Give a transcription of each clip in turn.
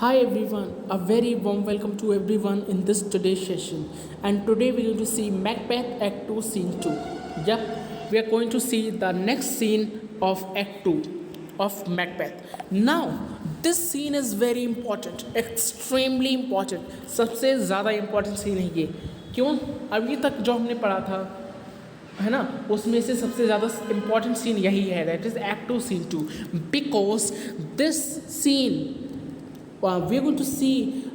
Hi everyone, a very warm welcome to everyone in this today's session. And today we're going to see Macbeth Act 2 Scene 2. Yep, we are going to see the next scene of Act 2 of Macbeth. Now, this scene is very important, extremely important. सबसे ज़्यादा important scene है ये. क्यों? अभी तक जो हमने पढ़ा था है ना, उसमें से सबसे ज़्यादा इम्पॉर्टेंट सीन यही है, that is act 2 scene 2, because this scene we are going to see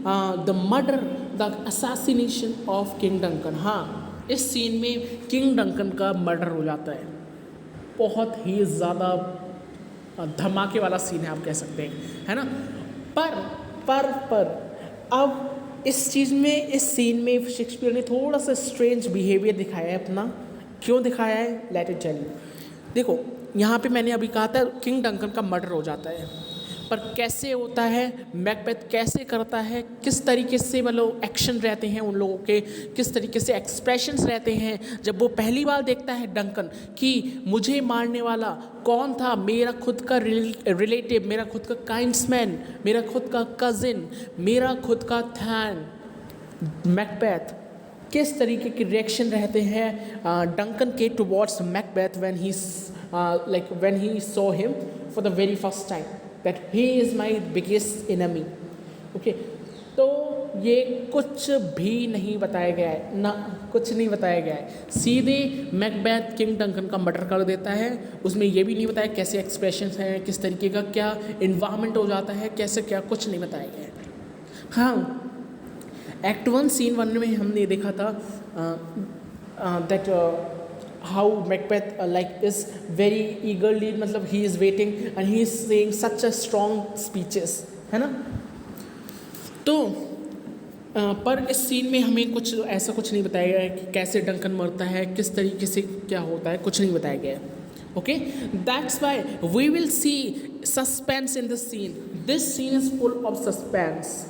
the murder, the assassination of King Duncan. हाँ, इस सीन में किंग डंकन का मर्डर हो जाता है. बहुत ही ज़्यादा धमाके वाला सीन है, आप कह सकते हैं, है ना. पर अब इस चीज़ में, इस सीन में शेक्सपियर ने थोड़ा सा स्ट्रेंज बिहेवियर दिखाया है अपना. क्यों दिखाया है? Let it tell you. देखो, यहाँ पे मैंने अभी कहा था किंग डंकन का मर्डर हो जाता है, पर कैसे होता है, मैकबेथ कैसे करता है, किस तरीके से मतलब एक्शन रहते हैं उन लोगों के, किस तरीके से एक्सप्रेशंस रहते हैं जब वो पहली बार देखता है डंकन कि मुझे मारने वाला कौन था, मेरा खुद का रिलेटिव, मेरा खुद का काइंड्समैन, मेरा खुद का कज़िन, मेरा खुद का थैन. मैकबेथ किस तरीके के रिएक्शन रहते हैं डंकन के towards Macbeth when he saw him for the very first time, that he is my biggest enemy. Okay, तो ये कुछ भी नहीं बताया गया है, ना कुछ नहीं बताया गया है. सीधे मैकबेथ किंग डंकन का मर्डर कर देता है. उसमें ये भी नहीं बताया कैसे एक्सप्रेशंस हैं, किस तरीके का क्या इन्वायरमेंट हो जाता है, कैसे क्या, कुछ नहीं बताया गया है. हाँ, एक्ट 1 सीन 1 में हमने देखा था that how Macbeth is very eagerly, मतलब he is waiting and he is saying such a strong speeches, है ना. तो पर इस सीन में हमें कुछ ऐसा कुछ नहीं बताया गया है कि कैसे डंकन मरता है, किस तरीके से क्या होता है, कुछ नहीं बताया गया है. Okay, that's why we will see suspense in this scene. This scene is full of suspense.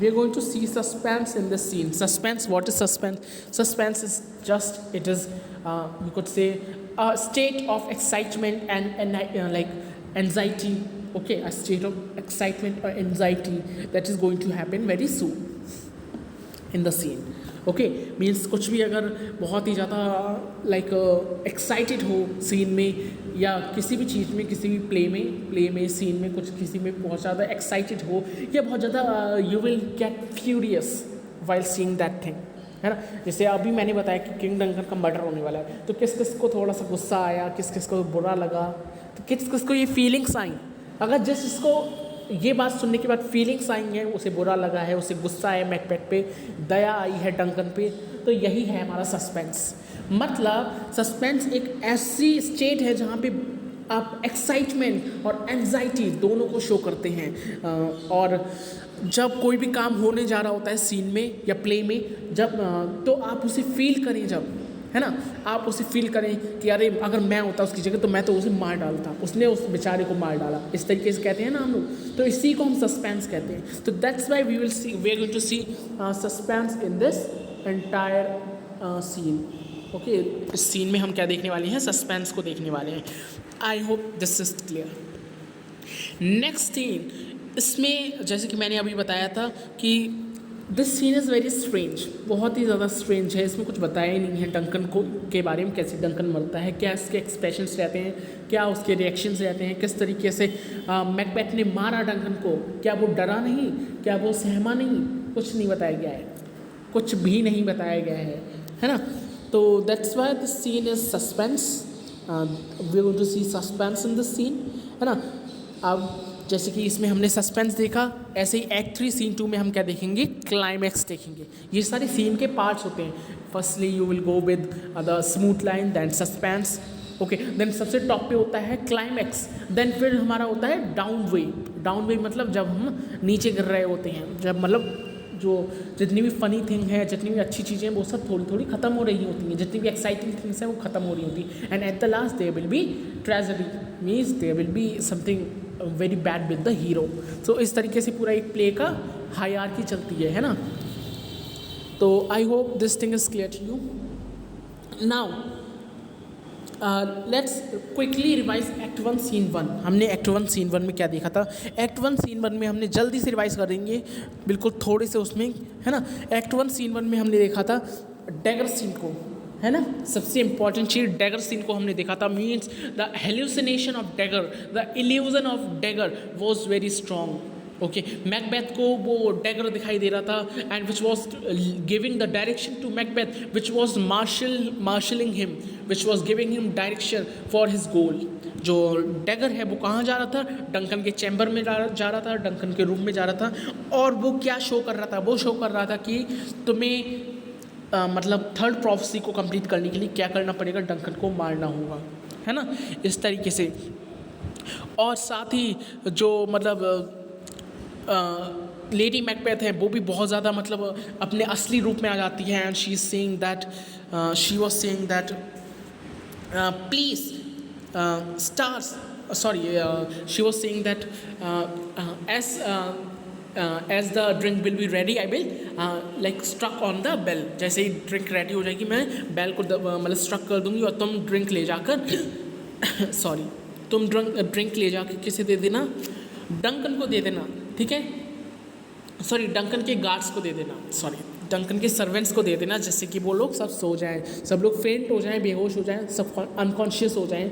We are going to see suspense in this scene. Suspense, what is suspense? Suspense is just, it is you could say a state of excitement and like anxiety. Okay, a state of excitement or anxiety that is going to happen very soon in the scene. Okay, means कुछ भी अगर बहुत ही ज़्यादा like excited हो scene में, या किसी भी चीज़ में, किसी भी प्ले में सीन में कुछ किसी में बहुत ज़्यादा एक्साइटेड हो, या बहुत ज़्यादा you will get furious while seeing that thing, है ना. जैसे अभी मैंने बताया कि किंग डंकन का मर्डर होने वाला है, तो किस किस को थोड़ा सा गुस्सा आया, किस किस को बुरा लगा, तो किस किस को ये फीलिंग्स आई. अगर जिसको ये बात सुनने के बाद फीलिंग्स आई हैं, उसे बुरा लगा है, उसे गुस्सा है मैकबेथ पे, दया आई है डंकन पे, तो यही है हमारा सस्पेंस. मतलब सस्पेंस एक ऐसी स्टेट है जहाँ पे आप एक्साइटमेंट और एंजाइटी दोनों को शो करते हैं. और जब कोई भी काम होने जा रहा होता है सीन में या प्ले में, जब तो आप उसे फील करें, जब है ना, आप उसे फील करें कि अरे अगर मैं होता उसकी जगह तो मैं तो उसे मार डालता, उसने उस बेचारे को मार डाला, इस तरीके से कहते हैं ना हम लोग. तो इसी को हम सस्पेंस कहते हैं. तो that's why we are going to see suspense in this entire scene. Okay, इस सीन में हम क्या देखने वाले हैं? सस्पेंस को देखने वाले हैं. I hope this is clear. Next scene, इसमें जैसे कि मैंने अभी बताया था कि this scene is very strange, बहुत ही ज़्यादा स्ट्रेंज है. इसमें कुछ बताया ही नहीं है डंकन को के बारे में, कैसे डंकन मरता है, क्या इसके एक्सप्रेशंस रहते हैं, क्या उसके रिएक्शंस रहते हैं, किस तरीके से मैकबेथ ने मारा डंकन को, क्या वो डरा नहीं, क्या वो सहमा नहीं, कुछ नहीं बताया गया है, कुछ भी नहीं बताया गया है ना. तो that's why this scene is suspense. We going to see suspense in this scene, है ना. अब जैसे कि इसमें हमने सस्पेंस देखा, ऐसे ही एक्ट 3 सीन 2 में हम क्या देखेंगे? क्लाइमैक्स देखेंगे. ये सारे सीन के पार्ट्स होते हैं. Firstly you will go with the smooth line, than suspense, okay, then सबसे टॉप पे होता है क्लाइमैक्स, देन फिर हमारा होता है डाउन वे मतलब जब हम नीचे गिर रहे होते हैं, जब मतलब जो जितनी भी फ़नी थिंग है, जितनी भी अच्छी चीज़ें हैं, वो सब थोड़ी थोड़ी ख़त्म हो रही होती हैं, जितनी भी एक्साइटिंग थिंग्स हैं वो ख़त्म हो रही होती हैं. And at the last there will be tragedy, means there will be something very bad with the hero. So इस तरीके से पूरा एक प्ले का हायरार्की चलती है ना. तो I hope this thing is clear to you. Now let's quickly revise act 1 scene 1। हमने एक्ट 1 सीन 1 में क्या देखा था? एक्ट 1 सीन 1 में हमने जल्दी से रिवाइज कर देंगे, बिल्कुल थोड़े से उसमें, है ना। एक्ट 1 सीन 1 में हमने देखा था डैगर सीन को, है ना। सबसे इंपॉर्टेंट चीज़ डैगर सीन को हमने देखा था। Means the hallucination of dagger, the illusion of dagger was very strong. Okay, Macbeth को वो डैगर दिखाई दे रहा था and which was giving the direction to Macbeth, which was marshalling him, which was giving him direction for his goal. जो dagger है वो कहाँ जा रहा था? डंकन के चैम्बर में जा रहा था, डंकन के रूम में जा रहा था। और वो क्या शो कर रहा था? वो शो कर रहा था कि तुम्हें मतलब थर्ड प्रोफेसी को कंप्लीट करने के लिए क्या करना पड़ेगा? डंकन को मारना होगा, है ना, इस तरीके से। और साथ ही जो मतलब लेडी मैकबेथ है वो भी बहुत ज़्यादा मतलब अपने असली रूप में आ जाती है and she is saying that, she was saying that please stars, sorry, she was saying that as the drink will be ready I will like struck on the bell. जैसे ही ड्रिंक रेडी हो जाएगी मैं bell को मतलब struck कर दूंगी और तुम ड्रिंक ले जाकर सॉरी, तुम ड्रिंक ले जाकर किसे दे देना? डंकन को दे देना, ठीक है। सॉरी, डंकन के गार्ड्स को दे देना, सॉरी, डंकन के सर्वेंट्स को दे देना, जिससे कि वो लोग सब सो जाएं, सब लोग फेंट हो जाएं, बेहोश हो जाएं, सब अनकॉन्शियस हो जाएं,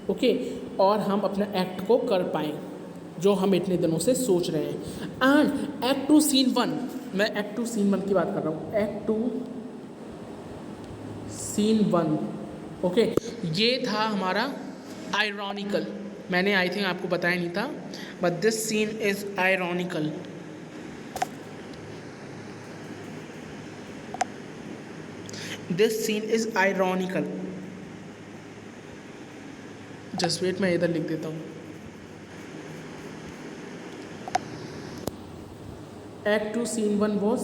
ओके। और हम अपना एक्ट को कर पाएँ जो हम इतने दिनों से सोच रहे हैं। एंड एक्ट 2 सीन 1, मैं एक्ट 2 सीन 1 की बात कर रहा हूँ। एक्ट 2 सीन 1, ओके, ये था हमारा आयरॉनिकल। मैंने आई थिंक आपको बताया नहीं था, but this scene is ironical. This scene is ironical. Just wait, मैं इधर लिख देता हूँ। Act 2 scene 1 was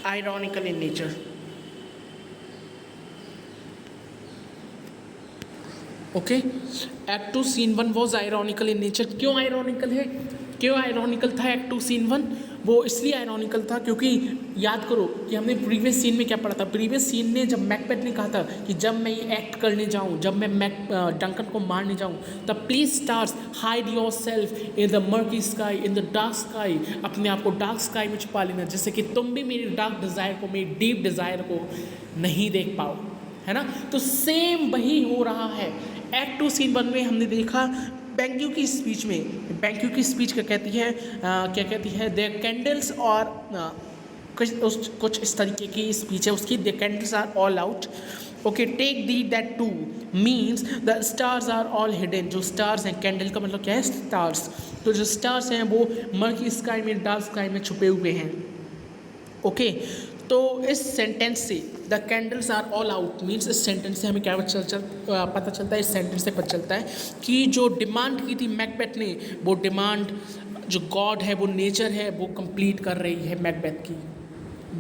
ironical in nature. Okay, act 2 scene 1 was ironical in nature. क्यों आयरॉनिकल है? क्यों आयरॉनिकल था एक्ट 2 सीन 1? वो इसलिए आयरॉनिकल था क्योंकि याद करो कि हमने प्रीवियस सीन में क्या पढ़ा था। प्रीवियस सीन में जब मैकबेथ ने कहा था कि जब मैं ये एक्ट करने जाऊँ, जब मैं डंकन को मारने जाऊँ, तब please stars hide your self in the murky sky, in the dark sky. अपने आप को डार्क स्काई में छुपा लेना, जिससे कि तुम भी मेरी डार्क डिज़ायर को, मेरी डीप डिज़ायर को नहीं देख पाओ, है ना। तो सेम वही हो रहा है एक्ट 2 सीन 1 में। हमने देखा बैंक्यू की स्पीच में, बैंक्यू की स्पीच क्या कहती है, क्या कहती है? देयर कैंडल्स और कुछ इस तरीके की स्पीच है उसकी। Their candles are all out, okay, take the that to means the stars are all hidden. जो स्टार्स हैं, कैंडल का मतलब क्या है? स्टार्स। तो जो स्टार्स हैं वो मर्की स्काई में, डार्क स्काई में छुपे हुए हैं, ओके। तो इस सेंटेंस से the candles are all out means, इस सेंटेंस से हमें क्या पता चलता है? इस सेंटेंस से पता चलता है कि जो डिमांड की थी मैकबेथ ने, वो डिमांड जो गॉड है, वो नेचर है, वो कंप्लीट कर रही है मैकबेथ की।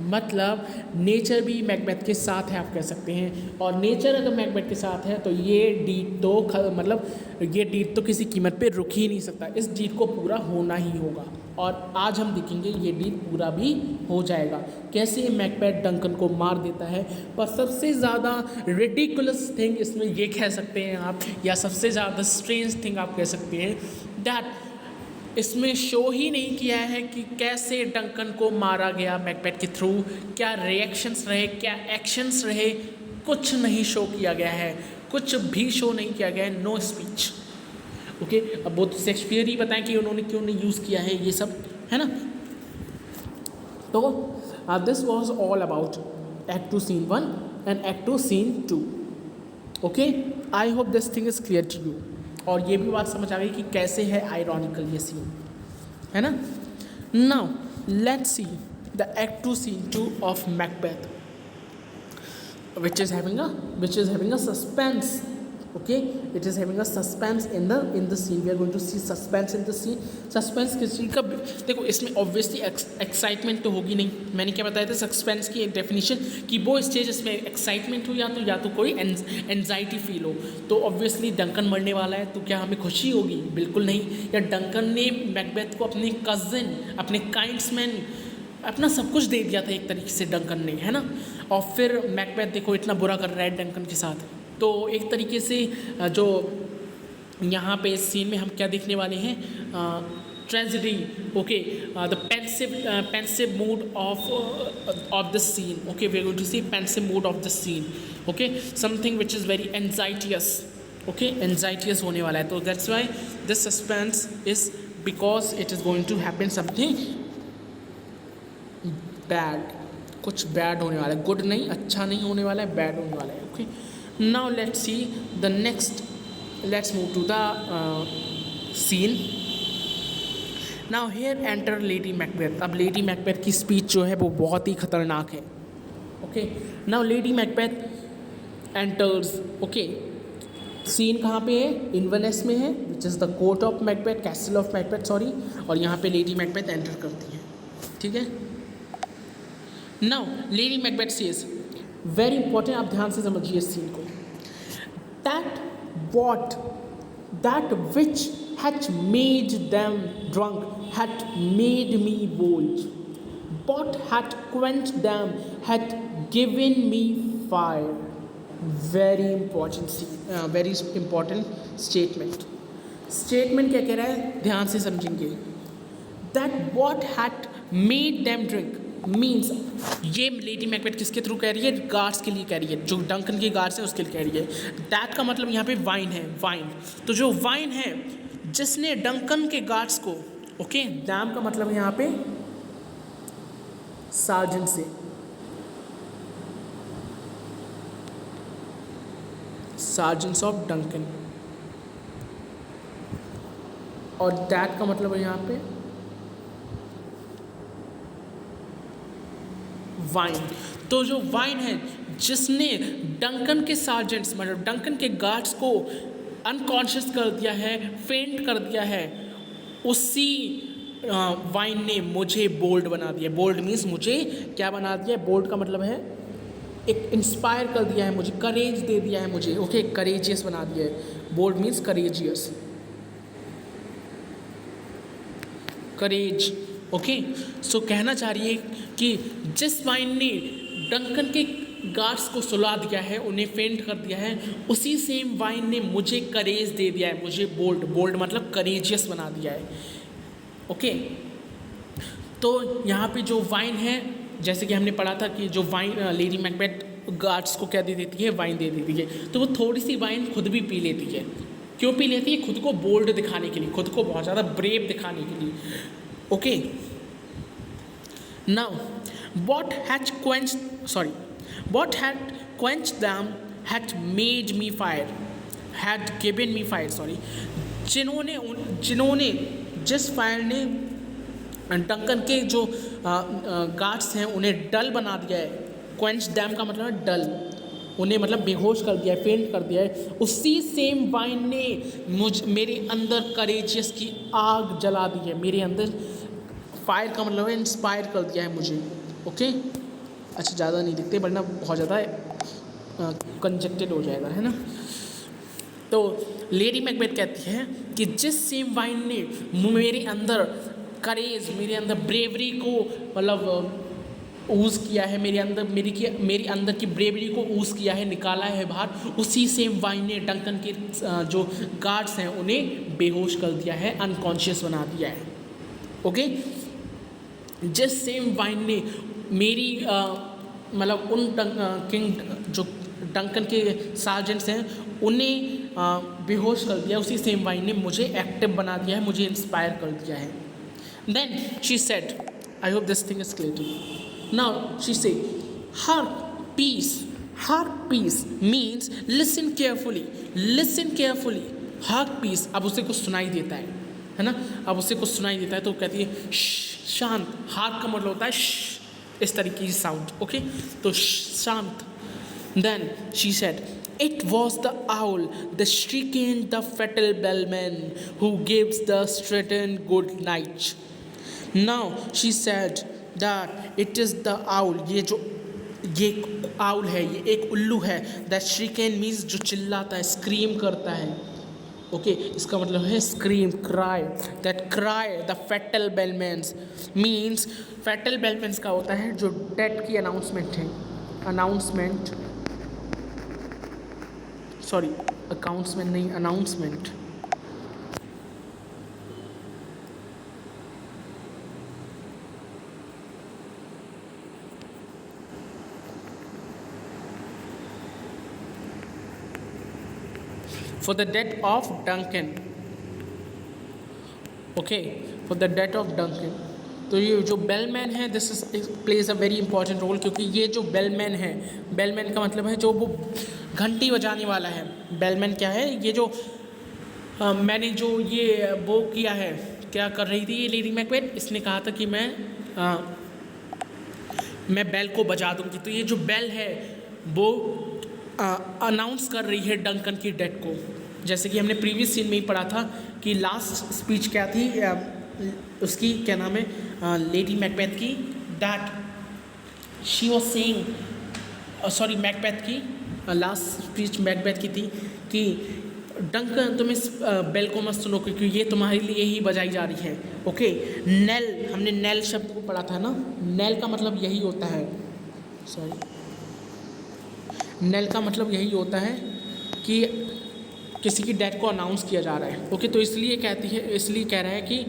मतलब नेचर भी मैकबेथ के साथ है, आप कह सकते हैं। और नेचर अगर मैकबेथ के साथ है तो ये डीड तो मतलब ये डीड तो किसी कीमत पे रुक ही नहीं सकता। इस डीड को पूरा होना ही होगा और आज हम देखेंगे ये डीड पूरा भी हो जाएगा। कैसे मैकबेथ डंकन को मार देता है। पर सबसे ज़्यादा रिडिकुलस थिंग इसमें ये कह सकते हैं आप, या सबसे ज़्यादा स्ट्रेंज थिंग आप कह सकते हैं, दैट इसमें शो ही नहीं किया है कि कैसे डंकन को मारा गया मैकबेथ के थ्रू। क्या रिएक्शंस रहे, क्या एक्शंस रहे, कुछ नहीं शो किया गया है, कुछ भी शो नहीं किया गया है। No speech, okay. अब वो तो शेक्सपियर ही बताएं कि उन्होंने क्यों नहीं यूज़ किया है ये सब, है ना। तो this was all about act 2 scene 1 and act 2 scene 2, okay. I hope this thing is clear to you. और ये भी बात समझ आ गई कि कैसे है आयरॉनिकल ये सीन, है ना। Now let's see the act 2 scene 2 of Macbeth, which is having a suspense, okay, it is having a suspense in the scene. We are going to see suspense in the scene. suspense किस चीज़ का? देखो इसमें obviously excitement तो होगी नहीं। मैंने क्या बताया था सस्पेंस की एक डेफिनेशन, कि वो स्टेज इसमें एक्साइटमेंट हो या तो कोई एनजाइटी फील हो। तो ऑब्वियसली डंकन मरने वाला है, तो क्या हमें खुशी होगी? बिल्कुल नहीं। या डंकन ने मैकबेथ को अपने कज़न, अपने काइंड्समैन, अपना सब कुछ दे दिया था एक तरीके से डंकन ने, है ना। और फिर मैकबेथ देखो इतना बुरा कर रहा है डंकन के साथ। तो एक तरीके से जो यहाँ पे इस सीन में हम क्या देखने वाले हैं, tragedy, okay, the pensive mood of the scene, okay, we are going to see pensive mood of the scene, okay, something which is very anxious, okay, anxious होने वाला है। तो that's why this suspense is because it is going to happen something bad, कुछ bad होने वाला है, good नहीं, अच्छा नहीं होने वाला है, bad होने वाला है, okay। Now let's see the next, let's move to the scene। Now here enter Lady Macbeth. अब लेडी मैकबेथ की स्पीच जो है वो बहुत ही खतरनाक है, okay. Now Lady Macbeth enters, okay. Scene कहाँ पे है, इन्वर्नेस में है, which is the court of Macbeth, castle of Macbeth, sorry. और यहाँ पे लेडी मैकबेथ एंटर करती है, ठीक है। Now Lady Macbeth says, very important, आप ध्यान से समझिए इस सीन को। that which had made them drunk had made me bold, but had quenched them had given me fire। very important statement क्या कह रहा है, ध्यान से समझेंगे। that what had made them drink means, ये लेडी मैकबेथ किसके थ्रू कह रही है, गार्ड्स के लिए कह रही है, जो डंकन के गार्ड्स हैं उसके लिए कह रही है। दैट का मतलब यहाँ पे वाइन है, वाइन। तो जो वाइन है जिसने डंकन के गार्ड्स को, ओके, डैम का मतलब यहाँ पे सार्जेंट से, सार्जेंट्स ऑफ डंकन, और दैट का मतलब है यहाँ पे वाइन। तो जो वाइन है जिसने डंकन के सार्जेंट्स, मतलब डंकन के गार्ड्स को अनकॉन्शियस कर दिया है, फेंट कर दिया है, उसी वाइन ने मुझे बोल्ड बना दिया। बोल्ड मीन्स मुझे क्या बना दिया है, बोल्ड का मतलब है एक इंस्पायर कर दिया है, मुझे करेज दे दिया है मुझे, ओके, करेजियस बना दिया है। बोल्ड मीन्स करेजियस, करेज, ओके। सो कहना चाह रही है कि जिस वाइन ने डंकन के गार्ड्स को सुला दिया है, उन्हें फेंट कर दिया है, उसी सेम वाइन ने मुझे करेज दे दिया है, मुझे बोल्ड, बोल्ड मतलब करेजियस बना दिया है, ओके। तो यहाँ पे जो वाइन है, जैसे कि हमने पढ़ा था कि जो वाइन लेडी मैकबेथ गार्ड्स को क्या दे देती है, वाइन दे देती है। तो वो थोड़ी सी वाइन खुद भी पी लेती है। क्यों पी लेती है, खुद को बोल्ड दिखाने के लिए, खुद को बहुत ज़्यादा ब्रेव दिखाने के लिए, okay. Now, what had quenched them had made me fire, had given me fire, sorry। जिन्होंने जिस फायर ने डंकन के जो गार्ड्स हैं उन्हें डल बना दिया है। क्वेंच डैम का मतलब है डल, उन्हें मतलब बेहोश कर दिया है, फेंट कर दिया है, उसी सेम वाइन ने मेरे अंदर करेजियस की आग जला दी है, मेरे अंदर फायर का मतलब है इंस्पायर कर दिया है मुझे, ओके। अच्छा, ज़्यादा नहीं दिखते वरना बहुत ज़्यादा कंजक्टेड हो जाएगा, है ना। तो लेडी मैकबेथ कहती है कि जिस सेम वाइन ने मेरे अंदर करेज, मेरे अंदर ब्रेवरी को मतलब ऊज़ किया है, मेरे अंदर की ब्रेवरी को ऊज़ किया है, निकाला है बाहर, उसी सेम वाइन ने डंकन के जो गार्ड्स हैं उन्हें बेहोश कर दिया है, अनकॉन्शियस बना दिया है, ओके। जिस सेम वाइन ने मेरी मतलब उन किंग जो डंकन के सार्जेंट्स हैं उन्हें बेहोश कर दिया, उसी सेम वाइन ने मुझे एक्टिव बना दिया है, मुझे इंस्पायर कर दिया है। Then she said, I hope this thing is clear to you. Now she say, hark peace means listen carefully, hark peace. अब उसे कुछ सुनाई देता है ना, अब उसे कुछ सुनाई देता है तो कहती है शांत। हार्क का मतलब होता है इस तरीके की साउंड, ओके। तो शांत। Then she said, it was the owl, the shrieking, the fatal bellman who gives the stricken good night. Now she said that it is the owl, ये owl है, ये एक उल्लू है। that shrieking means जो चिल्लाता है, स्क्रीम करता है, ओके। इसका मतलब है scream, cry. That cry the fatal bellman's means, fatal bellman's का होता है जो डेथ की अनाउंसमेंट है, अनाउंसमेंट, सॉरी अकाउंट्समेंट नहीं, announcement. For the death of Duncan, okay, for the death of Duncan। तो ये जो बेलमैन है this is plays a very important role, क्योंकि ये जो बेलमैन है, बेलमैन का मतलब है जो वो घंटी बजाने वाला है। बेलमैन क्या है, ये जो मैंने जो ये वो किया है, क्या कर रही थी ये लेडी मैकबेथ, इसने कहा था कि मैं बेल को बजा दूंगी। तो ये जो बेल है वो अनाउंस कर रही है डंकन की डेथ को। जैसे कि हमने प्रीवियस सीन में ही पढ़ा था कि लास्ट स्पीच क्या थी उसकी, क्या नाम है, लेडी मैकबेथ की, that she was saying, sorry Macbeth की लास्ट स्पीच मैकबेथ की थी कि डंकन तुम इस बेल को मत सुनो क्योंकि ये तुम्हारे लिए ही बजाई जा रही है। ओके, नेल, हमने नेल शब्द को पढ़ा था ना, नेल का मतलब यही होता है, सॉरी नेल का मतलब यही होता है कि किसी की डेथ को अनाउंस किया जा रहा है। ओके, तो इसलिए कहती है, इसलिए कह रहा है कि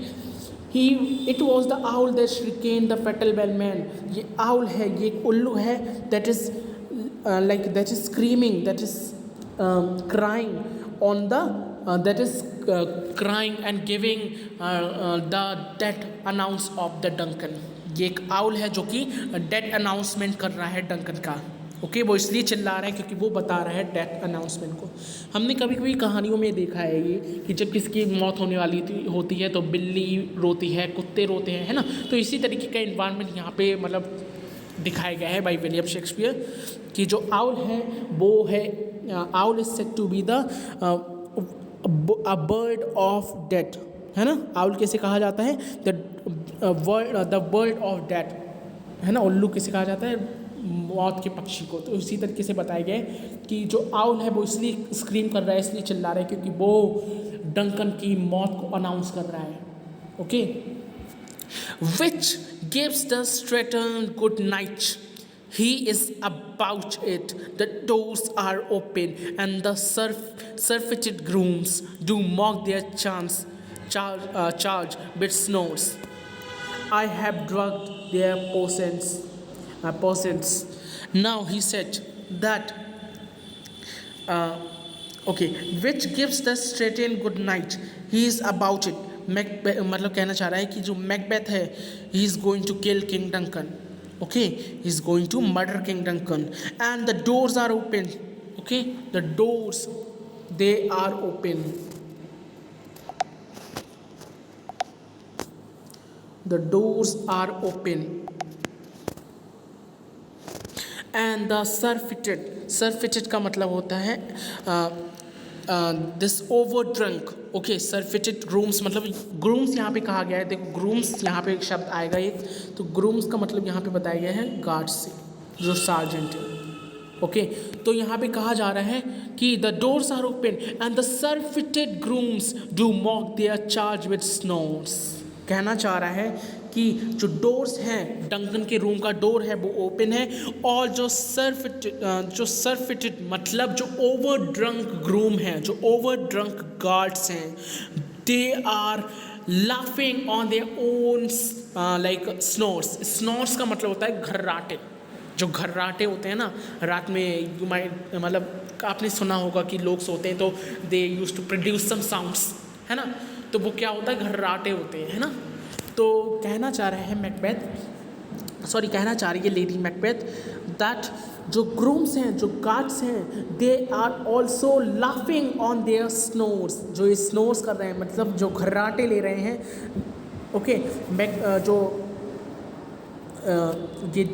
he it was the owl that shrieked the fatal bellman. ये आउल है, ये एक उल्लू है, that is like that is screaming, that is crying on the that is crying and giving the death announce of the Duncan. ये एक owl है जो कि डेथ अनाउंसमेंट कर रहा है डंकन का। ओके, वो इसलिए चिल्ला रहा है क्योंकि वो बता रहा है डेथ अनाउंसमेंट को। हमने कभी कभी कहानियों में देखा है ये कि जब किसी की मौत होने वाली होती है तो बिल्ली रोती है, कुत्ते रोते हैं, है ना। तो इसी तरीके का इन्वायरमेंट यहाँ पे मतलब दिखाया गया है बाय विलियम शेक्सपियर कि जो आउल है वो है, owl is said to be the bird of death, है ना। आउल कैसे कहा जाता है, द बर्ड ऑफ डेथ, है ना। उल्लू किसे कहा जाता है, मौत के पक्षी को। तो इसी तरीके से बताया गया है कि जो आउल है वो इसलिए स्क्रीम कर रहा है, इसलिए चिल्ला रहा है क्योंकि वो डंकन की मौत को अनाउंस कर रहा है। Okay, which gives the sternest good night, he is about it, the doors are open and the surfeited grooms do mock their charge with snores. I have drugged their persons. Now he said that okay, which gives the straighten good night, he is about it। मतलब कहना चाह रहा है कि जो Macbeth है he is going to kill King Duncan। Okay, he is going to murder King Duncan and the doors are open। Okay, the doors they are open, the doors are open and the surfeited का मतलब होता है this over drunk. Okay, surfeited grooms, मतलब grooms यहाँ पे कहा गया है। देखो ग्रूम्स यहाँ पे एक शब्द आएगा एक, तो ग्रूम्स का मतलब यहाँ पे बताया गया है गार्ड्स से, जो सार्जेंट है। ओके, तो यहाँ पे कहा जा रहा है कि the doors are open and the surfeited grooms do mock their charge with snores. कहना चाह रहा है कि जो डोर्स हैं, डंकन के रूम का डोर है वो ओपन है, और जो सर्फिटेड मतलब जो ओवर ड्रंक ग्रूम है, जो ओवर ड्रंक गार्ड्स हैं, they are laughing on their own like snores. Snores का मतलब होता है घर्राटे। जो घर्राटे होते हैं ना रात में, मतलब आपने सुना होगा कि लोग सोते हैं तो they use to produce some sounds, है ना। तो वो क्या होता है, घर्राटे होते हैं, है ना। तो कहना चाह रहे हैं कहना चाह रही है लेडी मैकबेथ दैट जो ग्रूम्स हैं, जो गार्ड्स हैं, they are also laughing on their snores. जो ये स्नोर्स कर रहे हैं मतलब जो घर्राटे ले रहे हैं। ओके, जो ये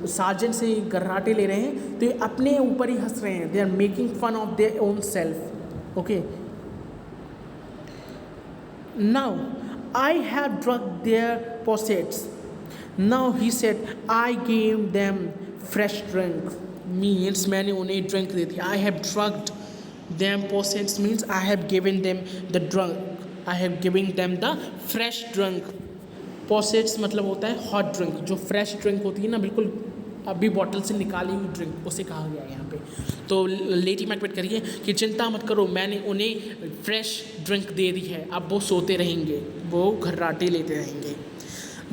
सार्जेंट से घर्राटे ले रहे हैं तो ये अपने ऊपर ही हंस रहे हैं, they are making fun of their own self. Okay, now I have drugged their possets. Now he said, I gave them fresh drink. Means मैंने उन्हें drink they the. I have drugged them possets means I have given them the drunk. I have given them the fresh drink. Possets मतलब होता है hot drink। जो fresh drink होती है ना, बिल्कुल अभी बॉटल से निकाली हुई ड्रिंक, उसे कहा गया है यहाँ पे। तो लेडी मैकबेथ कह रही है कि चिंता मत करो, मैंने उन्हें फ्रेश ड्रिंक दे दी है, अब वो सोते रहेंगे, वो घर्राटे लेते रहेंगे।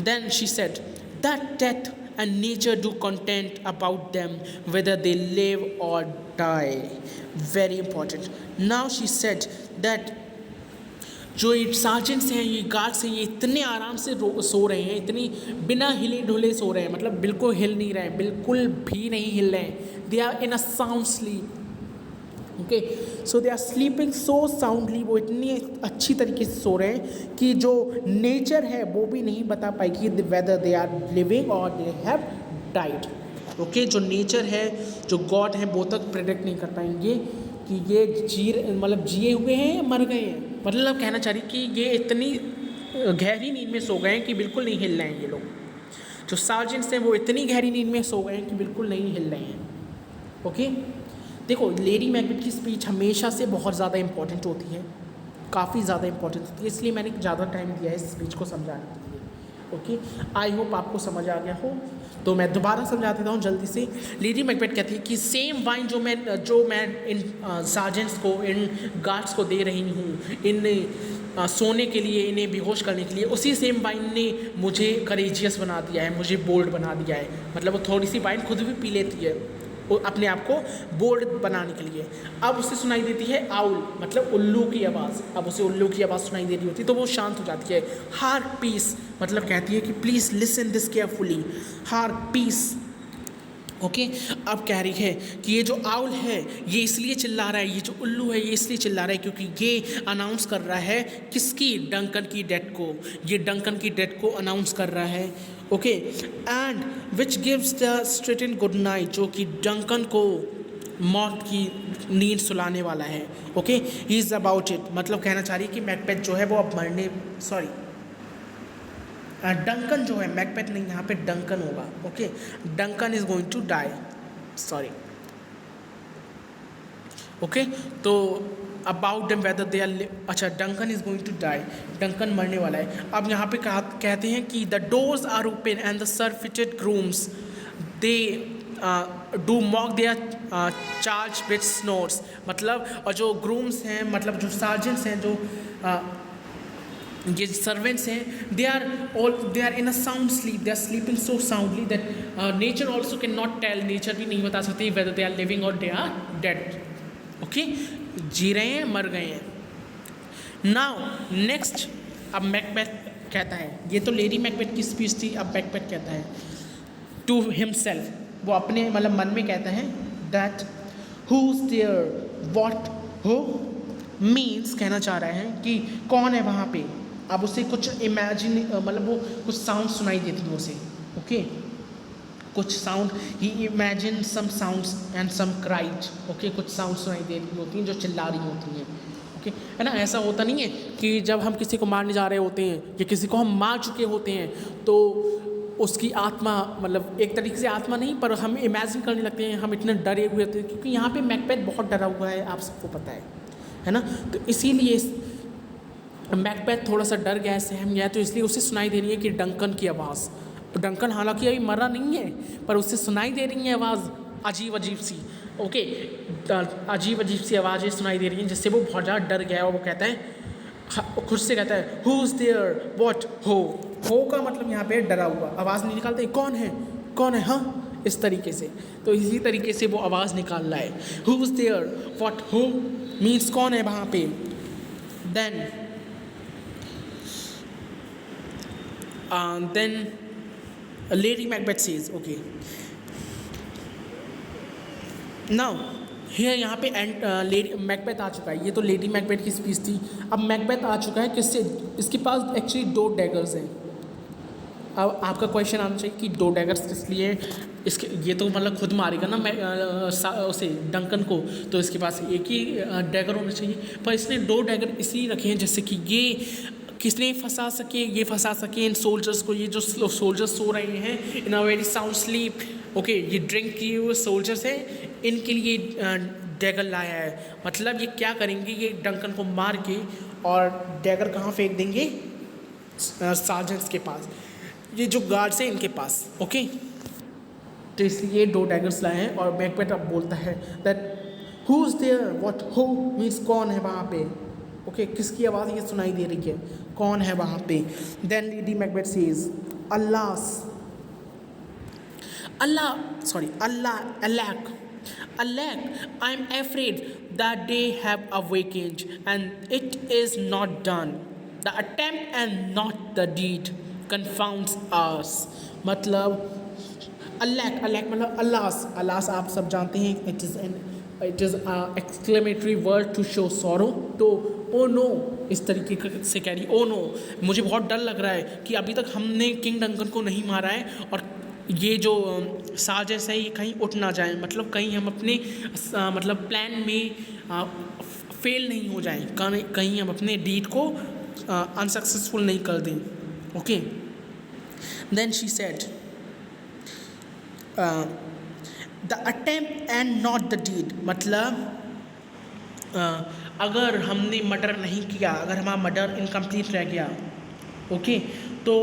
Then she said that death and nature do content about them whether they live or die. Very important. Now she said that जो ये सार्जेंट्स हैं, ये गार्ड्स हैं, ये इतने आराम से सो रहे हैं, इतनी बिना हिले ढुले सो रहे हैं, मतलब बिल्कुल हिल नहीं रहे हैं, बिल्कुल भी नहीं हिल रहे हैं। They are in a sound sleep. Okay, so they are sleeping so soundly, वो इतनी अच्छी तरीके से सो रहे हैं कि जो नेचर है वो भी नहीं बता पाएगी वेदर दे आर लिविंग और दे हैव डाइड। ओके, जो नेचर है, जो गॉड है, वो तक प्रेडिक्ट नहीं कर पाएंगे कि ये मतलब जिए हुए हैं या मर गए हैं। मतलब कहना चाह रही कि ये इतनी गहरी नींद में सो गए हैं कि बिल्कुल नहीं हिल रहे हैं। ये लोग जो सार्जेंट्स हैं वो इतनी गहरी नींद में सो गए हैं कि बिल्कुल नहीं हिल रहे हैं। ओके, देखो लेडी मैकबेथ की स्पीच हमेशा से बहुत ज़्यादा इंपॉर्टेंट होती है, काफ़ी ज़्यादा इंपॉर्टेंट होती है, इसलिए मैंने ज़्यादा टाइम दिया है इस स्पीच को समझाने के लिए। ओके, आई होप आपको समझ आ गया हो। तो मैं दोबारा समझा देता हूँ जल्दी से। लेडी मैकबेथ कहती है कि सेम वाइन जो मैं इन सार्जेंट्स को, इन गार्ड्स को दे रही हूँ, इन सोने के लिए, इन्हें बेहोश करने के लिए, उसी सेम वाइन ने मुझे करेजियस बना दिया है, मुझे बोल्ड बना दिया है। मतलब वो थोड़ी सी वाइन खुद भी पी लेती है अपने आप को बोल्ड बनाने के लिए। अब उसे सुनाई देती है आउल, मतलब उल्लू की आवाज़। अब उसे उल्लू की आवाज़ सुनाई दे रही होती है तो वो शांत हो जाती है। हार्ट पीस, मतलब कहती है कि please listen this carefully, hark peace. Okay, अब कह रही है कि ये जो आउल है ये इसलिए चिल्ला रहा है, ये जो उल्लू है ये इसलिए चिल्ला रहा है क्योंकि ये अनाउंस कर रहा है किसकी, डंकन की डेथ को। ये डंकन की डेथ को अनाउंस कर रहा है। Okay, and which gives the sternest good night, जो कि डंकन को मौत की नींद सुलाने वाला है। Okay, he is about it, मतलब कहना चाह रही है कि मैकबेथ जो है वो अब मरने, सॉरी डंकन जो है, मैकबेथ नहीं, यहाँ पे डंकन होगा। Okay, Duncan is going to die, sorry. Okay, तो about them whether they are, अच्छा Duncan is going to die, Duncan मरने वाला है। अब यहाँ पे कहते हैं कि the doors are open and the surfeited grooms they do mock their charge with snores, मतलब और जो ग्रूम्स हैं, मतलब जो सार्जेंट्स हैं, जो ये सर्वेंट्स हैं, they are in a sound sleep, they are sleeping so soundly that nature also can not tell, nature भी नहीं बता सकती वेदर दे आर लिविंग और दे आर डेड। ओके, जी रहे हैं, मर गए हैं। नाउ नेक्स्ट, अब मैकबेथ कहता है, ये तो लेडी मैकबेथ की स्पीच थी, अब मैकबेथ कहता है टू हिमसेल्फ, वो अपने मतलब मन में कहता है that who's there, what who means, कहना चाह रहा है कि कौन है वहाँ पे। अब उसे कुछ इमेजिन, मतलब वो कुछ साउंड सुनाई देती है उसे। ओके, कुछ sound, he imagine some sounds and some cried. Okay, कुछ साउंड सुनाई दे रही होती हैं जो चिल्ला रही होती हैं। ओके, है ना, ऐसा होता नहीं है कि जब हम किसी को मारने जा रहे होते हैं या किसी को हम मार चुके होते हैं तो उसकी आत्मा, मतलब एक तरीके से आत्मा नहीं, पर हम इमेजिन करने लगते हैं, हम इतने डरे हुए होते हैं, क्योंकि यहाँ पे मैकबेथ बहुत डरा हुआ है, आप सबको पता है ना। तो इसीलिए मैकबेथ थोड़ा सा डर गया है, सहम गया है, तो इसलिए उसे सुनाई दे रही है कि डंकन की आवाज़। डंकन हालांकि अभी मरा नहीं है, पर उससे सुनाई दे रही है आवाज़ अजीब अजीब सी। ओके, अजीब अजीब सी आवाज़ें सुनाई दे रही हैं जिससे वो बहुत ज़्यादा डर गया है, और वो कहता है, खुद से कहता है हु इज़ देयर, व्हाट हो का मतलब यहाँ पे डरा हुआ, आवाज़ नहीं निकालते, कौन है, कौन है, हाँ, इस तरीके से। तो इसी तरीके से वो आवाज़ निकाल रहा है, who is there, what who means कौन है वहाँ पे। Then lady Macbeth says, okay now here, यहाँ पे लेडी मैकबेथ आ चुका है। ये तो लेडी मैकबेथ की स्पीच थी। अब मैकबेथ आ चुका है किससे, इसके पास एक्चुअली 2 डैगर्स हैं। अब आपका क्वेश्चन आना चाहिए कि 2 डैगर्स किस लिए, इसके ये तो मतलब खुद मारेगा ना उसे डंकन को, तो इसके पास एक ही डैगर होना चाहिए, पर इसने 2 डैगर इसलिए रखे हैं जैसे कि ये किसने फंसा सके, ये फंसा सके इन सोल्जर्स को। ये जो सोल्जर्स सो रहे हैं in a very sound sleep, okay, ये ड्रिंक किए हुए सोल्जर्स हैं, इनके लिए डैगर लाया है। मतलब ये क्या करेंगे, ये डंकन को मार के और डैगर कहाँ फेंक देंगे, सार्जेंट्स के पास, ये जो गार्ड्स हैं इनके पास। ओके, तो इसलिए 2 डैगर्स लाए हैं। और मैकबेथ अब बोलता है that who is there, what who means कौन है वहाँ पे, ओके किसकी आवाज़ ये सुनाई दे रही है, कौन है वहाँ पे। Then lady Macbeth says Alack, I am afraid that they have awakened, and it is not done. The attempt and not the deed confounds us. मतलब alack मतलब अल्लास आप सब जानते हैं, it is exclamatory word to show sorrow। तो oh no इस तरीके से कह रही, ओ नो मुझे बहुत डर लग रहा है कि अभी तक हमने किंग डंकन को नहीं मारा है और ये जो साजिश है ये कहीं उठ ना जाए, मतलब कहीं हम अपने मतलब प्लान में फेल नहीं हो जाएं, कहीं हम अपने डीड को अनसक्सेसफुल नहीं कर दें। Okay then she said the attempt and not the deed, मतलब अगर हमने मर्डर नहीं किया, अगर हमारा मर्डर इनकम्प्लीट रह गया, ओके तो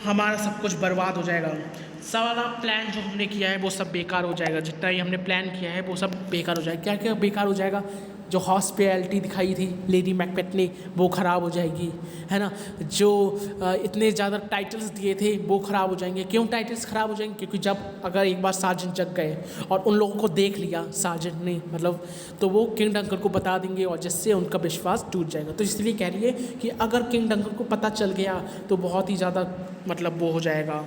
हमारा सब कुछ बर्बाद हो जाएगा, सारा प्लान जो हमने किया है वो सब बेकार हो जाएगा, जितना ही हमने प्लान किया है वो सब बेकार हो जाएगा। क्या क्या बेकार हो जाएगा, जो हॉस्पिटैलिटी दिखाई थी लेडी मैकबेथ ने वो ख़राब हो जाएगी, है ना, जो इतने ज़्यादा टाइटल्स दिए थे वो ख़राब हो जाएंगे। क्यों टाइटल्स ख़राब हो जाएंगे, क्योंकि जब अगर एक बार सार्जेंट जग गए और उन लोगों को देख लिया सार्जेंट ने, मतलब तो वो किंग डंकन को बता देंगे और जिससे उनका विश्वास टूट जाएगा। तो इसलिए कह रही है कि अगर किंग डंकन को पता चल गया तो बहुत ही ज़्यादा मतलब वो हो जाएगा।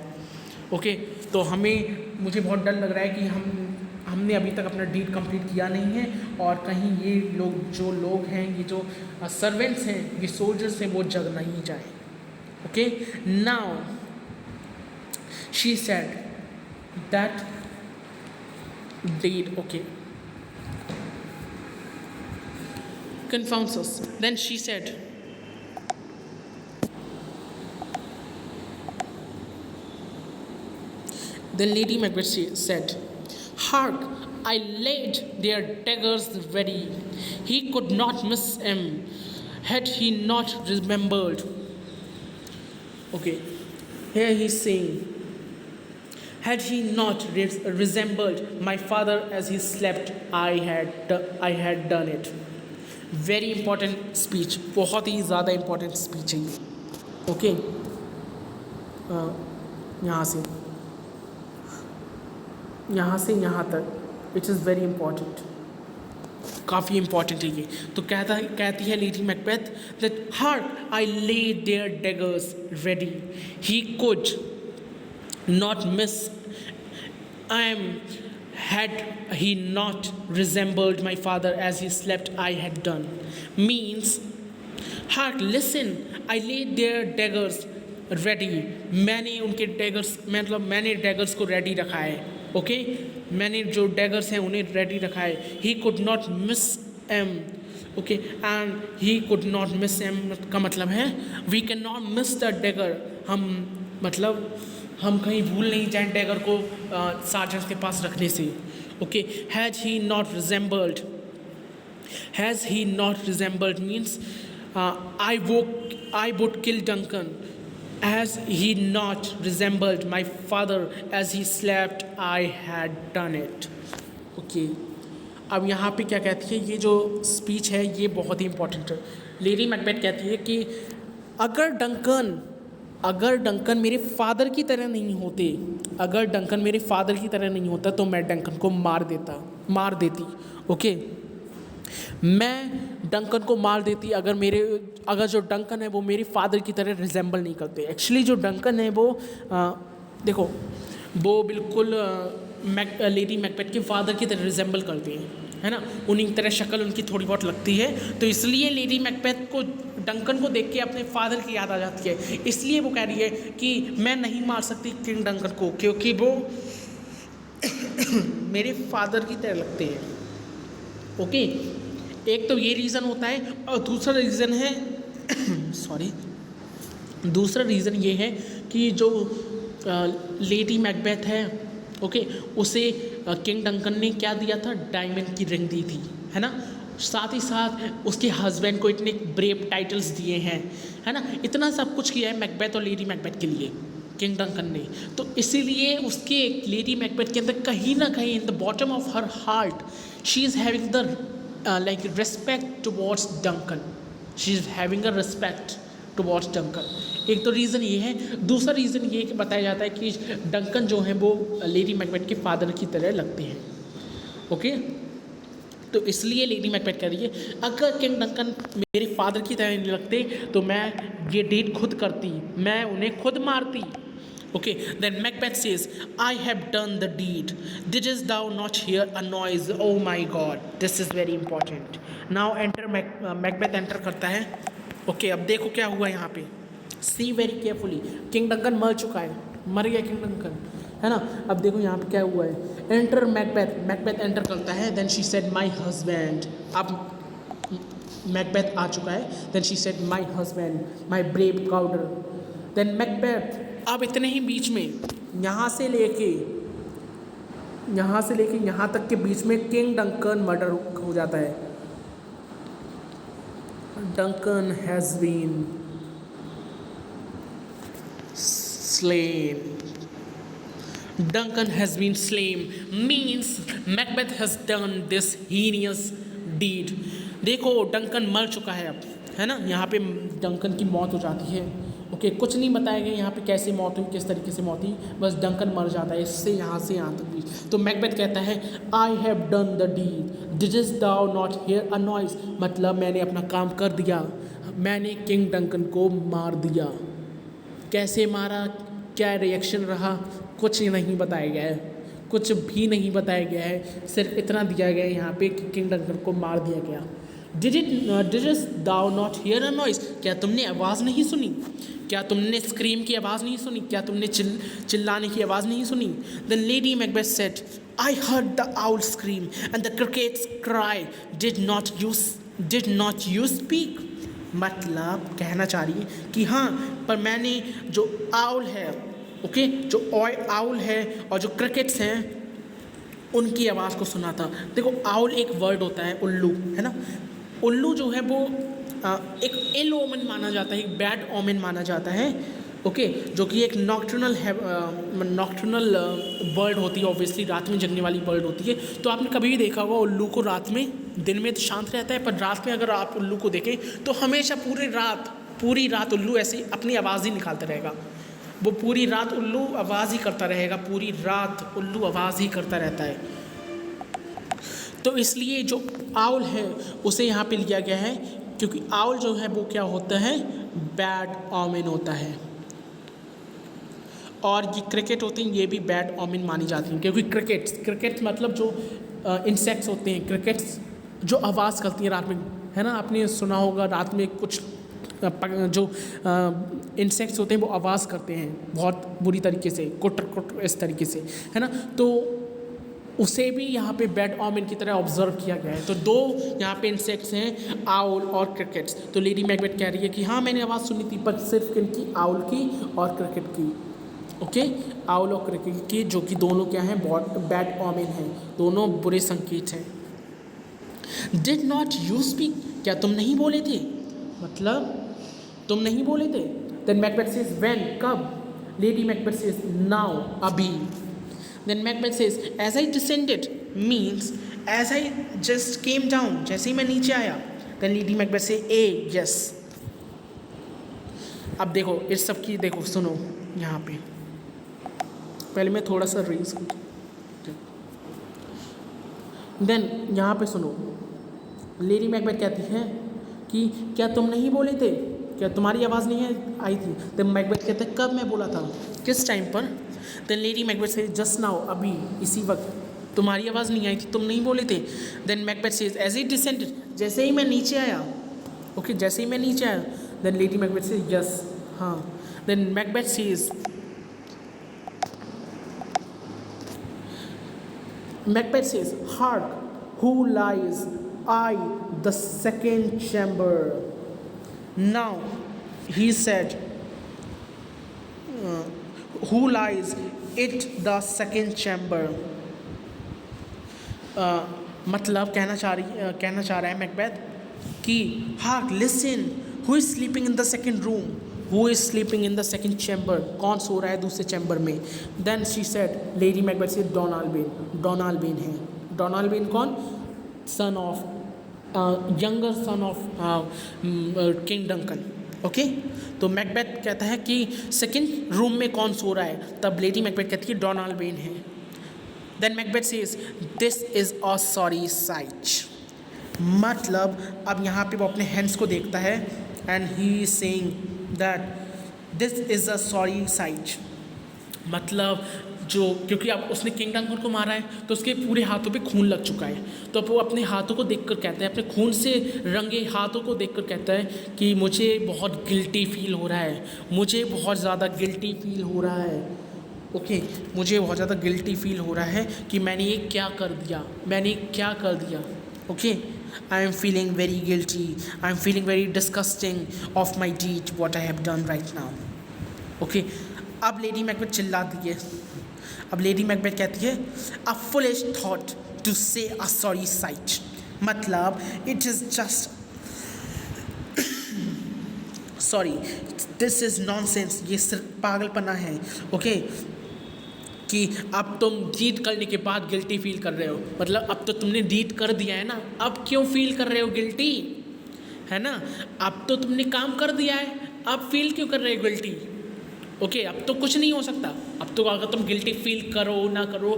ओके तो मुझे बहुत डर लग रहा है कि हमने अभी तक अपना डीड कंप्लीट किया नहीं है और कहीं ये जो लोग हैं, ये जो सर्वेंट्स हैं, ये सोल्जर्स हैं, वो जग नहीं जाए। Okay now she said that deed okay confounds us. Then she said, then Lady Macbeth said, hark, I laid their daggers ready. He could not miss him had he not remembered. Okay, here he's saying, had he not resembled my father as he slept, I had done it. Very important speech, बहुत ही ज़्यादा important speech है ये। Okay, यहाँ से यहाँ तक it is very important, काफ़ी इंपॉर्टेंट है ये। तो कहती है Lady Macbeth that hark I lay their daggers ready, he could not miss I am had he not resembled my father as he slept, I had done. Means, hark, listen, I laid their daggers ready. मैंने उनके daggers मतलब मैंने daggers को ready रखा है। Okay मैंने जो daggers हैं उन्हें ready रखा है। He could not miss him. Okay and he could not miss him का मतलब है we cannot miss the dagger. हम कहीं भूल नहीं जाएं डैगर को सार्जेंट के पास रखने से। Okay has he not resembled means I would kill Duncan as he not resembled my father as he slept, I had done it. Okay अब यहाँ पे क्या कहती है, ये जो स्पीच है ये बहुत ही इंपॉर्टेंट है। लेडी मैकबेथ कहती है कि अगर डंकन मेरे फादर की तरह नहीं होते, अगर डंकन मेरे फादर की तरह नहीं होता तो मैं डंकन को मार देती। ओके मैं डंकन को मार देती अगर जो डंकन है वो मेरे फादर की तरह रिजेंबल नहीं करते। एक्चुअली जो डंकन है वो देखो वो बिल्कुल लेडी मैकबेथ के फादर की तरह रिजेंबल करते हैं, है ना, उन्हीं की तरह शक्ल उनकी थोड़ी बहुत लगती है। तो इसलिए लेडी मैकबेथ को डंकन को देख के अपने फादर की याद आ जाती है, इसलिए वो कह रही है कि मैं नहीं मार सकती किंग डंकन को क्योंकि वो मेरे फादर की तरह लगते हैं। ओके एक तो ये रीज़न होता है और दूसरा रीज़न है दूसरा रीज़न ये है कि जो लेडी मैकबेथ है ओके उसे किंग डंकन ने क्या दिया था, डायमंड की रिंग दी थी, है ना, साथ ही साथ उसके हस्बैंड को इतने ब्रेव टाइटल्स दिए हैं, है ना, इतना सब कुछ किया है मैकबेथ और लेडी मैकबेथ के लिए। किंग डंकन ने। तो इसीलिए उसके लेडी मैकबेथ के अंदर कहीं ना कहीं in the bottom of her heart she is having the like respect towards Duncan, she is having a respect towards Duncan. एक तो रीज़न ये है, दूसरा रीज़न ये कि बताया जाता है कि डंकन जो है वो लेडी मैकबेथ के फादर की तरह लगते हैं। ओके, तो इसलिए लेडी मैकबेथ कह रही है अगर किंग डंकन मेरे फादर की तरह नहीं लगते तो मैं ये डीड खुद करती, मैं उन्हें खुद मारती। Okay, then Macbeth says I have done the deed, didst thou not hear a noise, oh my god, this is very important। Now enter Macbeth enter करता है। ओके, अब देखो क्या हुआ यहाँ पे, सी वेरी केयरफुली। किंग डंकन मर चुका है, मर गया किंग डंकन, है ना। अब देखो यहाँ पे क्या हुआ है, एंटर मैकबेथ, मैकबेथ एंटर करता है। Then she said my husband, अब मैकबेथ आ चुका है। Then she said my husband, my brave Cawdor. Then Macbeth, अब इतने ही बीच में यहाँ से लेके यहाँ तक के बीच में किंग डंकन मर्डर हो जाता है। Duncan has been slain, Duncan has been slain means Macbeth has done this heinous deed। देखो डंकन मर चुका है अब, है ना। यहाँ पे डंकन की मौत हो जाती है। ओके, कुछ नहीं बताया गया यहाँ पे कैसे मौत हुई, किस तरीके से मौत हुई, बस डंकन मर जाता है इससे यहाँ से यहाँ तक भी। तो मैकबेथ कहता है I have done the deed, didst thou not hear a noise, मतलब मैंने अपना काम कर दिया, मैंने किंग डंकन को मार दिया। कैसे मारा, क्या रिएक्शन रहा, कुछ नहीं बताया गया है, कुछ भी नहीं बताया गया है। सिर्फ इतना दिया गया है यहाँ पे कि किंग डंकन को मार दिया गया। डिडस्ट thou not hear a noise, क्या तुमने आवाज़ नहीं सुनी, क्या तुमने स्क्रीम की आवाज़ नहीं सुनी, क्या तुमने चिल्लाने की आवाज़ नहीं सुनी। Then Lady Macbeth said, I heard the owl scream and the crickets cry, did not you speak। मतलब कहना चाह रही है कि हाँ, पर मैंने जो आउल है, ओके, जो आउल है और जो क्रिकेट्स हैं उनकी आवाज़ को सुना था। देखो आउल एक वर्ड होता है उल्लू, है ना। उल्लू जो है वो एक इल ओमन माना जाता है, एक बैड ओमन माना जाता है। ओके, जो कि एक नॉक्टर्नल बर्ड होती है, ऑब्वियसली रात में जगने वाली बर्ड होती है। तो आपने कभी भी देखा होगा उल्लू को रात में, दिन में तो शांत रहता है, पर रात में अगर आप उल्लू को देखें तो हमेशा पूरी रात उल्लू ऐसे अपनी आवाज़ ही निकालता रहेगा। वो पूरी रात उल्लू आवाज़ ही करता रहेगा, पूरी रात उल्लू आवाज़ ही करता रहता है। तो इसलिए जो आउल है उसे यहाँ पे लिया गया है, क्योंकि आउल जो है वो क्या होता है, बैड ऑमेन होता है। और ये क्रिकेट होते हैं, ये भी बैड ऑमेन मानी जाती हैं, क्योंकि क्रिकेट्स मतलब जो इंसेक्ट्स होते हैं, क्रिकेट्स जो आवाज़ करती हैं रात में, है ना। आपने सुना होगा रात में कुछ जो इंसेक्ट्स होते हैं वो आवाज़ करते हैं बहुत बुरी तरीके से, कुटर इस तरीके से, है ना। तो उसे भी यहाँ पे बैड ऑमेन की तरह ऑब्जर्व किया गया है। तो दो यहाँ पे इंसेक्ट्स हैं, आउल और क्रिकेट्स। तो लेडी मैकबेथ कह रही है कि हाँ मैंने आवाज़ सुनी थी, पर सिर्फ किनकी, आउल की और क्रिकेट की। ओके, आउल और क्रिकेट की, जो कि दोनों क्या हैं, बहुत बैड ऑमेन हैं, दोनों बुरे संकेत हैं। डिड नॉट यू स्पीक, क्या तुम नहीं बोले थे, मतलब तुम नहीं बोले थे। देन मैकबेथ सेज व्हेन, कब। लेडी मैकबेथ सेज नाउ, अभी। Then Macbeth says as I descended means as I just came down, जैसे ही मैं नीचे आया। देन लेडी मैकबेथ से ए यस। अब देखो इस सब की, देखो सुनो यहाँ पे, पहले मैं थोड़ा सा रेज करूँ। देन यहाँ पे सुनो, लेडी मैकबेथ कहती है कि क्या तुम नहीं बोले थे, क्या तुम्हारी आवाज़ नहीं आई थी। देन मैकबेथ कहते हैं कब मैं बोला था, किस टाइम पर। देन लेडी मैकबेथ से जस्ट नाउ, अभी इसी वक्त तुम्हारी आवाज़ नहीं आई थी, तुम नहीं बोले थे। Then Macbeth says as it descended, जैसे ही मैं नीचे आया। ओके, जैसे ही मैं नीचे आया। Then lady Macbeth says yes, हाँ। Then Macbeth says, Macbeth says, hark, who lies? I, the second chamber. Now, he said, who lies? It, the second chamber. मतलब कहना चाह रहा है मैकबेथ कि hark, listen, who is sleeping in the second room? Who is sleeping in the second chamber, कौन सो रहा है दूसरे चैम्बर में? Then she said, Lady Macbeth says, Donalbain. Donalbain है। डोनाल्ड बेन कौन? Son of younger son of King Duncan. Okay, तो Macbeth कहता है कि सेकंड रूम में कौन सो रहा है? तब लेडी मैकबेथ कहती है डोनाल्ड बेन है। Then Macbeth says, this is a sorry sight. मतलब अब यहाँ पे वो अपने हैंड्स को देखता है and he is saying that this is a sorry sight. मतलब जो, क्योंकि अब उसने किंग डंकन को मारा है तो उसके पूरे हाथों पे खून लग चुका है, तो अब वो अपने हाथों को देखकर कहता है, अपने खून से रंगे हाथों को देखकर कहता है कि मुझे बहुत गिल्टी फील हो रहा है, मुझे बहुत ज़्यादा गिल्टी फील हो रहा है। ओके, मुझे बहुत ज़्यादा गिल्टी फील हो रहा है कि मैंने ये क्या कर दिया, मैंने क्या कर दिया। Okay, I am feeling very guilty, I am feeling very disgusting of my deed what I have done right now. Okay, अब लेडी मैकबेथ चिल्लाती है। अब लेडी मैकबेथ कहती है, अ फुलिश थॉट टू से अ सॉरी साइट। मतलब it is just sorry, this is nonsense, ये सिर्फ पागलपना है। ओके, कि अब तुम डीड करने के बाद गिल्टी फील कर रहे हो, मतलब अब तो तुमने डीड कर दिया है ना, अब क्यों फील कर रहे हो गिल्टी, है ना? अब तो तुमने काम कर दिया है, अब फील क्यों कर रहे हो गिल्टी? ओके, अब तो कुछ नहीं हो सकता। अब तो अगर तुम गिल्टी फील करो ना करो,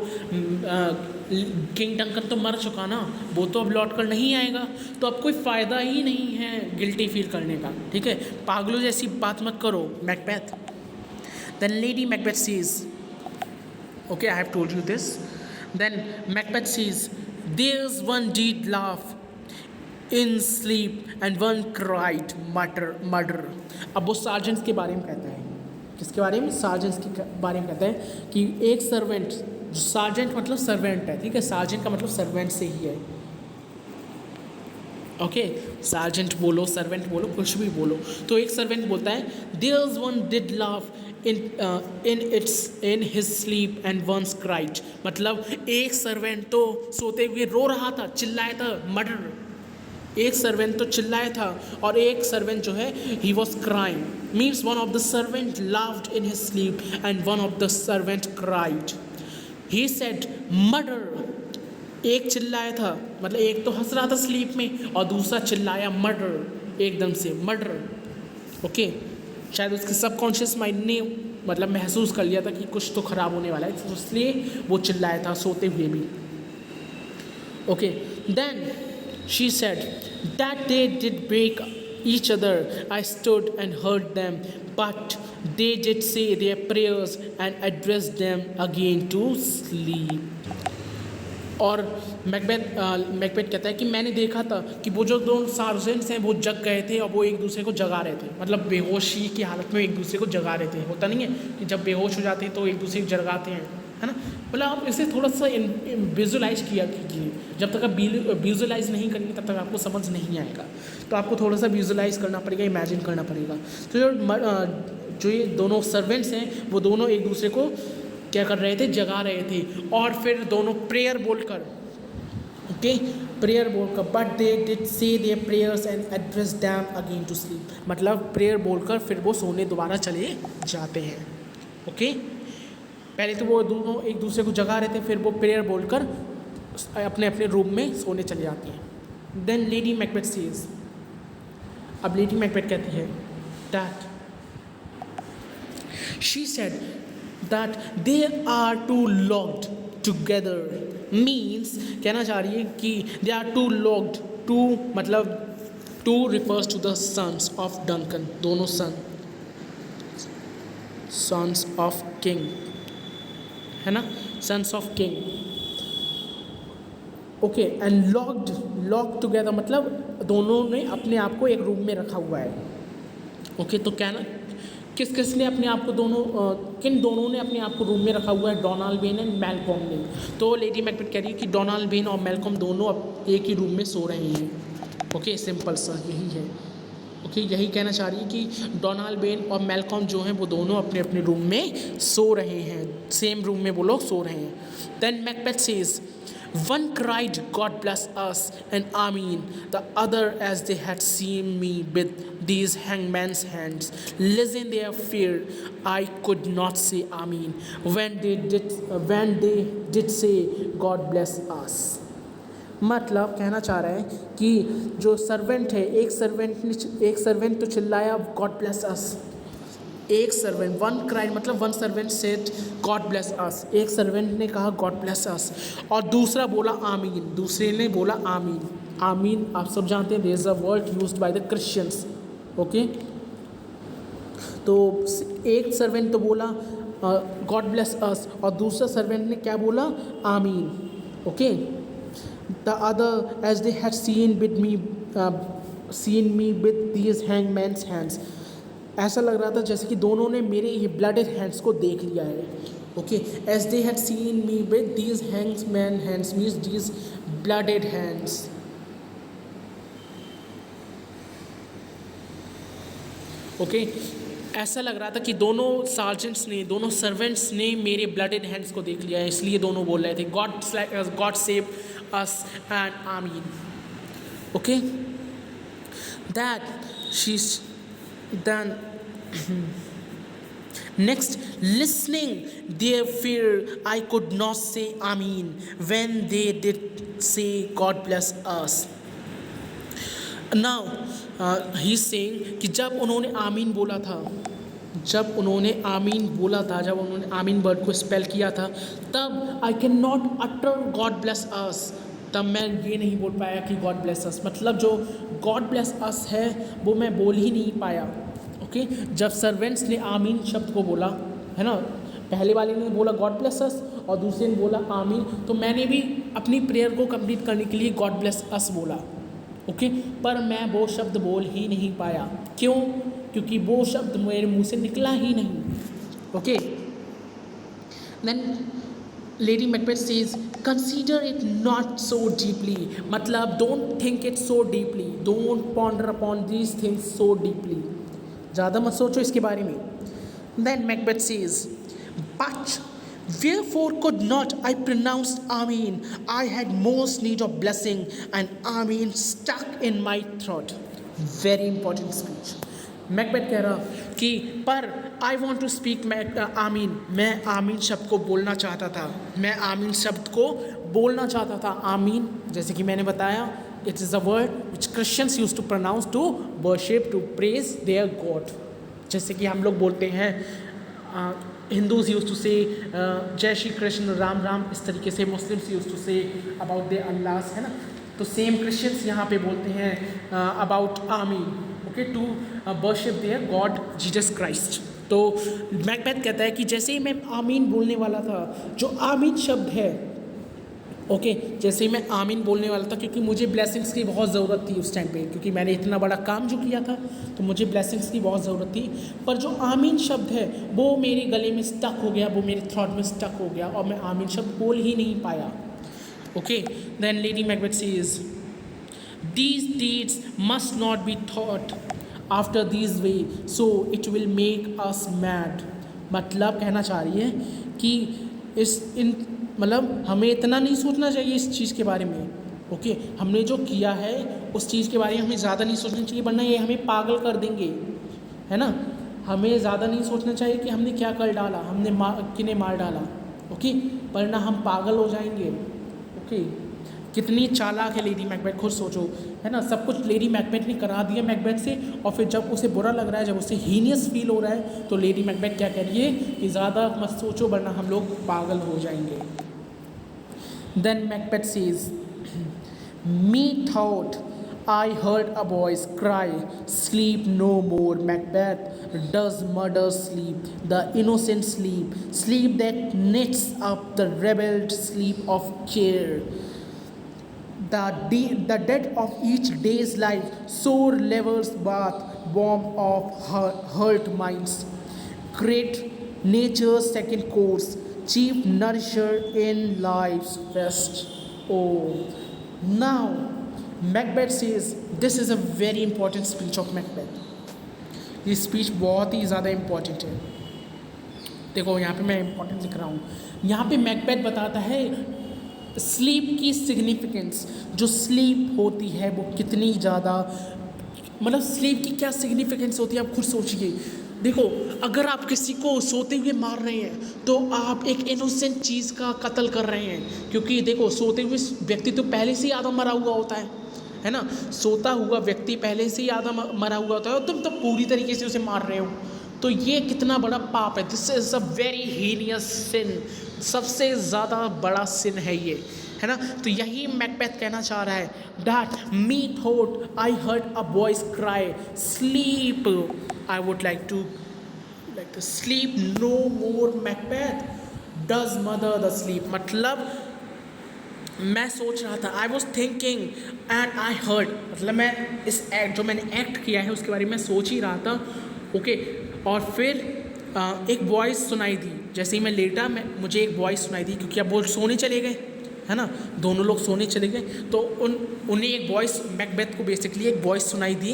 किंग डंकन तो मर चुका ना, वो तो अब लौट कर नहीं आएगा, तो अब कोई फ़ायदा ही नहीं है गिल्टी फील करने का। ठीक है, पागलों जैसी बात मत करो Macbeth. Then lady Macbeth says, okay, I have told you this. Then Macbeth says, there is one did laugh in sleep and one cried murder. अब वो सार्जेंट्स के बारे में कहता है। किसके बारे में? सार्जेंट्स के बारे में कहता है कि एक सर्वेंट, सार्जेंट मतलब सर्वेंट है, ठीक है, सार्जेंट का मतलब सर्वेंट से ही है। ओके, सार्जेंट बोलो, सर्वेंट बोलो, कुछ भी बोलो, तो एक सर्वेंट बोलता है, there is one did laugh in his sleep and once cried. मतलब एक सर्वेंट तो सोते हुए रो रहा था, चिल्लाया था मर्डर। एक सर्वेंट तो चिल्लाया था और एक सर्वेंट जो है he was crying, means one of the servant laughed in his sleep and one of the servant cried. He said murder. एक चिल्लाया था, मतलब एक तो हंस रहा था स्लीप में और दूसरा चिल्लाया मर्डर, एकदम से मर्डर। ओके, शायद उसके सबकॉन्शियस माइंड ने मतलब महसूस कर लिया था कि कुछ तो खराब होने वाला है, तो इसलिए वो चिल्लाया था सोते हुए भी। Okay, then she said, that they did break each other. I stood and heard them, but they did say their prayers and addressed them again to sleep. और मैकबेथ कहता है कि मैंने देखा था कि वो जो दो सार्जेंट्स हैं वो जग गए थे और वो एक दूसरे को जगा रहे थे, मतलब बेहोशी की हालत में एक दूसरे को जगा रहे थे। होता नहीं है कि जब बेहोश हो जाते हैं तो एक दूसरे को जगाते हैं, है ना? मतलब आप इसे थोड़ा सा विजुलाइज किया कीजिए। जब तक आप विजुलाइज नहीं करेंगे तब तक आपको समझ नहीं आएगा, तो आपको थोड़ा सा विजुलाइज करना पड़ेगा, इमेजिन करना पड़ेगा। तो जो ये दोनों सर्वेंट्स हैं वो दोनों एक दूसरे को क्या कर रहे थे? जगा रहे थे। और फिर दोनों प्रेयर बोलकर, ओके, प्रेयर बोलकर, but they did say their prayers and address them again to sleep. मतलब प्रेयर बोलकर फिर वो सोने दोबारा चले जाते हैं। ओके, पहले तो वो दोनों एक दूसरे को जगा रहे थे, फिर वो प्रेयर बोलकर अपने अपने रूम में सोने चले जाते हैं। देन लेडी मैकबेथ सेज, अब लेडी मैकबेथ कहती है that she said that they are two locked together, means कहना चाह रही है कि they are two locked, two मतलब two refers to the sons of Duncan, दोनों सन्स ऑफ किंग, है ना, sons of king. Okay, and locked together मतलब दोनों ने अपने आप को एक रूम में रखा हुआ है। ओके, तो क्या ना, किस किस ने अपने आप को किन दोनों ने अपने आप को रूम में रखा हुआ है? डोनाल्ड बेन एंड मैलकॉम ने। तो लेडी मैकबेथ कह रही है कि डोनाल्ड बेन और मैलकॉम दोनों अब एक ही रूम में सो रहे हैं। ओके, सिंपल सा यही है। ओके, यही कहना चाह रही है कि डोनाल्ड बेन और मैलकॉम जो हैं वो दोनों अपने अपने रूम में सो रहे हैं, सेम रूम में वो लोग सो रहे हैं। Then Macbeth says, one cried, God bless us, and Amin. The other, as they had seen me with these hangman's hands. Listen their fear. I could not say Amen when they did say God bless us. मतलब कहना चाह रहा है कि जो servant है, एक servant तो चिल्लाया गॉड ब्लेस अस, एक सर्वेंट, वन क्राइड मतलब one servant said God bless us, एक सर्वेंट ने कहा गॉड ब्लेस अस, और दूसरा बोला आमीन, दूसरे ने बोला आमीन. आमीन आप सब जानते हैं, there is a word used by the Christians. Okay, तो एक सर्वेंट तो बोला गॉड ब्लेस अस, और दूसरा सर्वेंट ने क्या बोला, आमीन. Okay, the other as they had seen me with these hangman's hands. ऐसा लग रहा था जैसे कि दोनों ने मेरे ये ब्लडेड हैंड्स को देख लिया है. Okay, as they had seen me with these hangman's hands means these blooded hands. Okay, ऐसा लग रहा था कि दोनों सार्जेंट्स ने, दोनों सर्वेंट्स ने मेरे ब्लडेड हैंड्स को देख लिया है, इसलिए दोनों बोल रहे थे गॉड सेव अस एंड आमीन. Okay, that शीज then next, listening their fear, I could not say Amen when they did say God bless us. Now he's saying कि जब उन्होंने आमीन बोला था, जब उन्होंने आमीन बोला था, जब उन्होंने आमीन वर्ड को स्पेल किया था, तब I can not utter God bless us, तब मैं ये नहीं बोल पाया कि गॉड ब्लेस अस, मतलब जो गॉड ब्लेस अस है वो मैं बोल ही नहीं पाया. ओके, जब सर्वेंट्स ने आमीन शब्द को बोला है ना, पहले वाले ने बोला गॉड ब्लेस अस और दूसरे ने बोला आमीन, तो मैंने भी अपनी प्रेयर को कंप्लीट करने के लिए गॉड ब्लेस अस बोला. ओके, पर मैं वो शब्द बोल ही नहीं पाया. क्यों? क्योंकि वो शब्द मेरे मुंह से निकला ही नहीं. Okay, then lady Macbeth says consider it not so deeply, मतलब don't think it so deeply, don't ponder upon these things so deeply, ज़्यादा मत सोचो इसके बारे में. Then Macbeth says but wherefore could not I pronounce Amen? I had most need of blessing and Amen stuck in my throat. Very important speech. Macbeth कह रहा कि पर आई वॉन्ट टू स्पीक आमीन, मैं आमीन शब्द को बोलना चाहता था, मैं आमीन शब्द को बोलना चाहता था. आमीन जैसे कि मैंने बताया, it is a word which Christians use to pronounce to worship, to praise their God. जैसे कि हम लोग बोलते हैं, हिंदूज यूज टू से जय श्री कृष्ण, राम राम, इस तरीके से Muslims use to say about their अल्लाहs, है ना. तो सेम क्रिश्चियंस यहाँ पे बोलते हैं अबाउट आमीन, okay, to worship their God Jesus Christ. तो मैकबेथ कहता है कि जैसे ही मैं आमीन बोलने वाला था, जो आमीन शब्द है, ओके, जैसे ही मैं आमीन बोलने वाला था, क्योंकि मुझे ब्लेसिंग्स की बहुत ज़रूरत थी उस टाइम पे, क्योंकि मैंने इतना बड़ा काम जो किया था, तो मुझे ब्लेसिंग्स की बहुत ज़रूरत थी. पर जो आमीन शब्द है वो मेरे गले में स्टक हो गया, वो मेरे थ्रोट में स्टक हो गया, और मैं आमीन शब्द बोल ही नहीं पाया. Okay, then lady Macbeth says these deeds must not be thought after these way, so it will make us mad. मतलब कहना चाह रही है कि मतलब हमें इतना नहीं सोचना चाहिए इस चीज़ के बारे में. ओके, हमने जो किया है उस चीज़ के बारे में हमें ज़्यादा नहीं सोचना चाहिए, वरना ये हमें पागल कर देंगे, है ना. हमें ज़्यादा नहीं सोचना चाहिए कि हमने क्या कर डाला, हमने किन्हें मार डाला. ओके, वरना हम पागल हो जाएंगे. ओके, कितनी चालाक है लेडी मैकबेथ, खुद सोचो, है ना. सब कुछ लेडी मैकबेथ ने करा दिया मैकबेथ से, और फिर जब उसे बुरा लग रहा है, जब उसे हीनियस फील हो रहा है, तो लेडी मैकबेथ क्या कह रही है कि ज़्यादा मत सोचो वरना हम लोग पागल हो जाएंगे. Then Macbeth says methought I heard a voice cry, sleep no more, Macbeth. Does murder sleep, the innocent sleep, sleep that knits up the rebelled sleep of care. The dead of each day's life, sore levers bath, warm of hurt minds. Great nature's second course, chief nourisher in life's best. Oh, now Macbeth says this is a very important speech of Macbeth. ये speech बहुत ही ज़्यादा important है. देखो यहाँ पे मैं important लिख रहा हूँ. यहाँ पे मैकबेथ बताता है स्लीप की सिग्निफिकेंस. जो स्लीप होती है वो कितनी ज़्यादा मतलब स्लीप की क्या सिग्निफिकेंस होती है आप खुद सोचिए। देखो, अगर आप किसी को सोते हुए मार रहे हैं तो आप एक इनोसेंट चीज़ का कत्ल कर रहे हैं, क्योंकि देखो सोते हुए व्यक्ति तो पहले से ही आधा मरा हुआ होता है ना। सोता हुआ व्यक्ति पहले से ही आधा मरा हुआ होता है और तुम तो पूरी तरीके से उसे मार रहे हो, तो ये कितना बड़ा पाप है। This is a very heinous sin, सबसे ज़्यादा बड़ा सिन है ये, है ना। तो यही मैकबेथ कहना चाह रहा है, that methought I heard a voice cry sleep, I would like to sleep no more Macbeth, does murder the sleep. मतलब मैं सोच रहा था, I was thinking and I heard, मतलब मैं इस एक्ट जो मैंने एक्ट किया है उसके बारे में सोच ही रहा था, ओके। और फिर एक वॉइस सुनाई दी, जैसे ही मैं लेटा मुझे एक वॉइस सुनाई दी, क्योंकि अब वो सोने चले गए, है ना, दोनों लोग सोने चले गए, तो उन्हें एक वॉइस, मैकबेथ को बेसिकली एक वॉइस सुनाई दी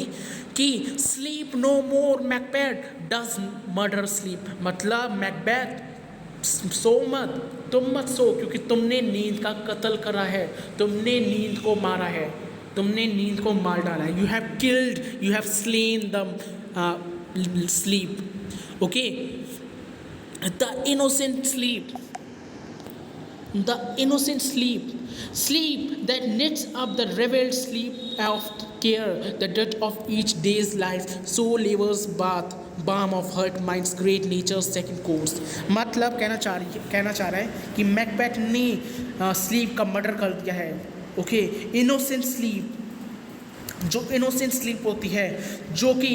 कि sleep no more Macbeth, does murder sleep. मतलब मैकबेथ सो मत, तुम मत सो, क्योंकि तुमने नींद का कत्ल करा है, तुमने नींद को मारा है, तुमने नींद को मार डाला है। You have killed, you have slain the sleep, okay, the innocent sleep, the innocent sleep, sleep that knits up the reveled sleep of care, the dirt of each day's life, so labor's bath, balm of hurt mind's great nature's second course। मतलब कहना चाह रहा है कि Macbeth ने sleep का murder कर दिया है, ओके। इनोसेंट स्लीप, जो इनोसेंट स्लीप होती है, जो कि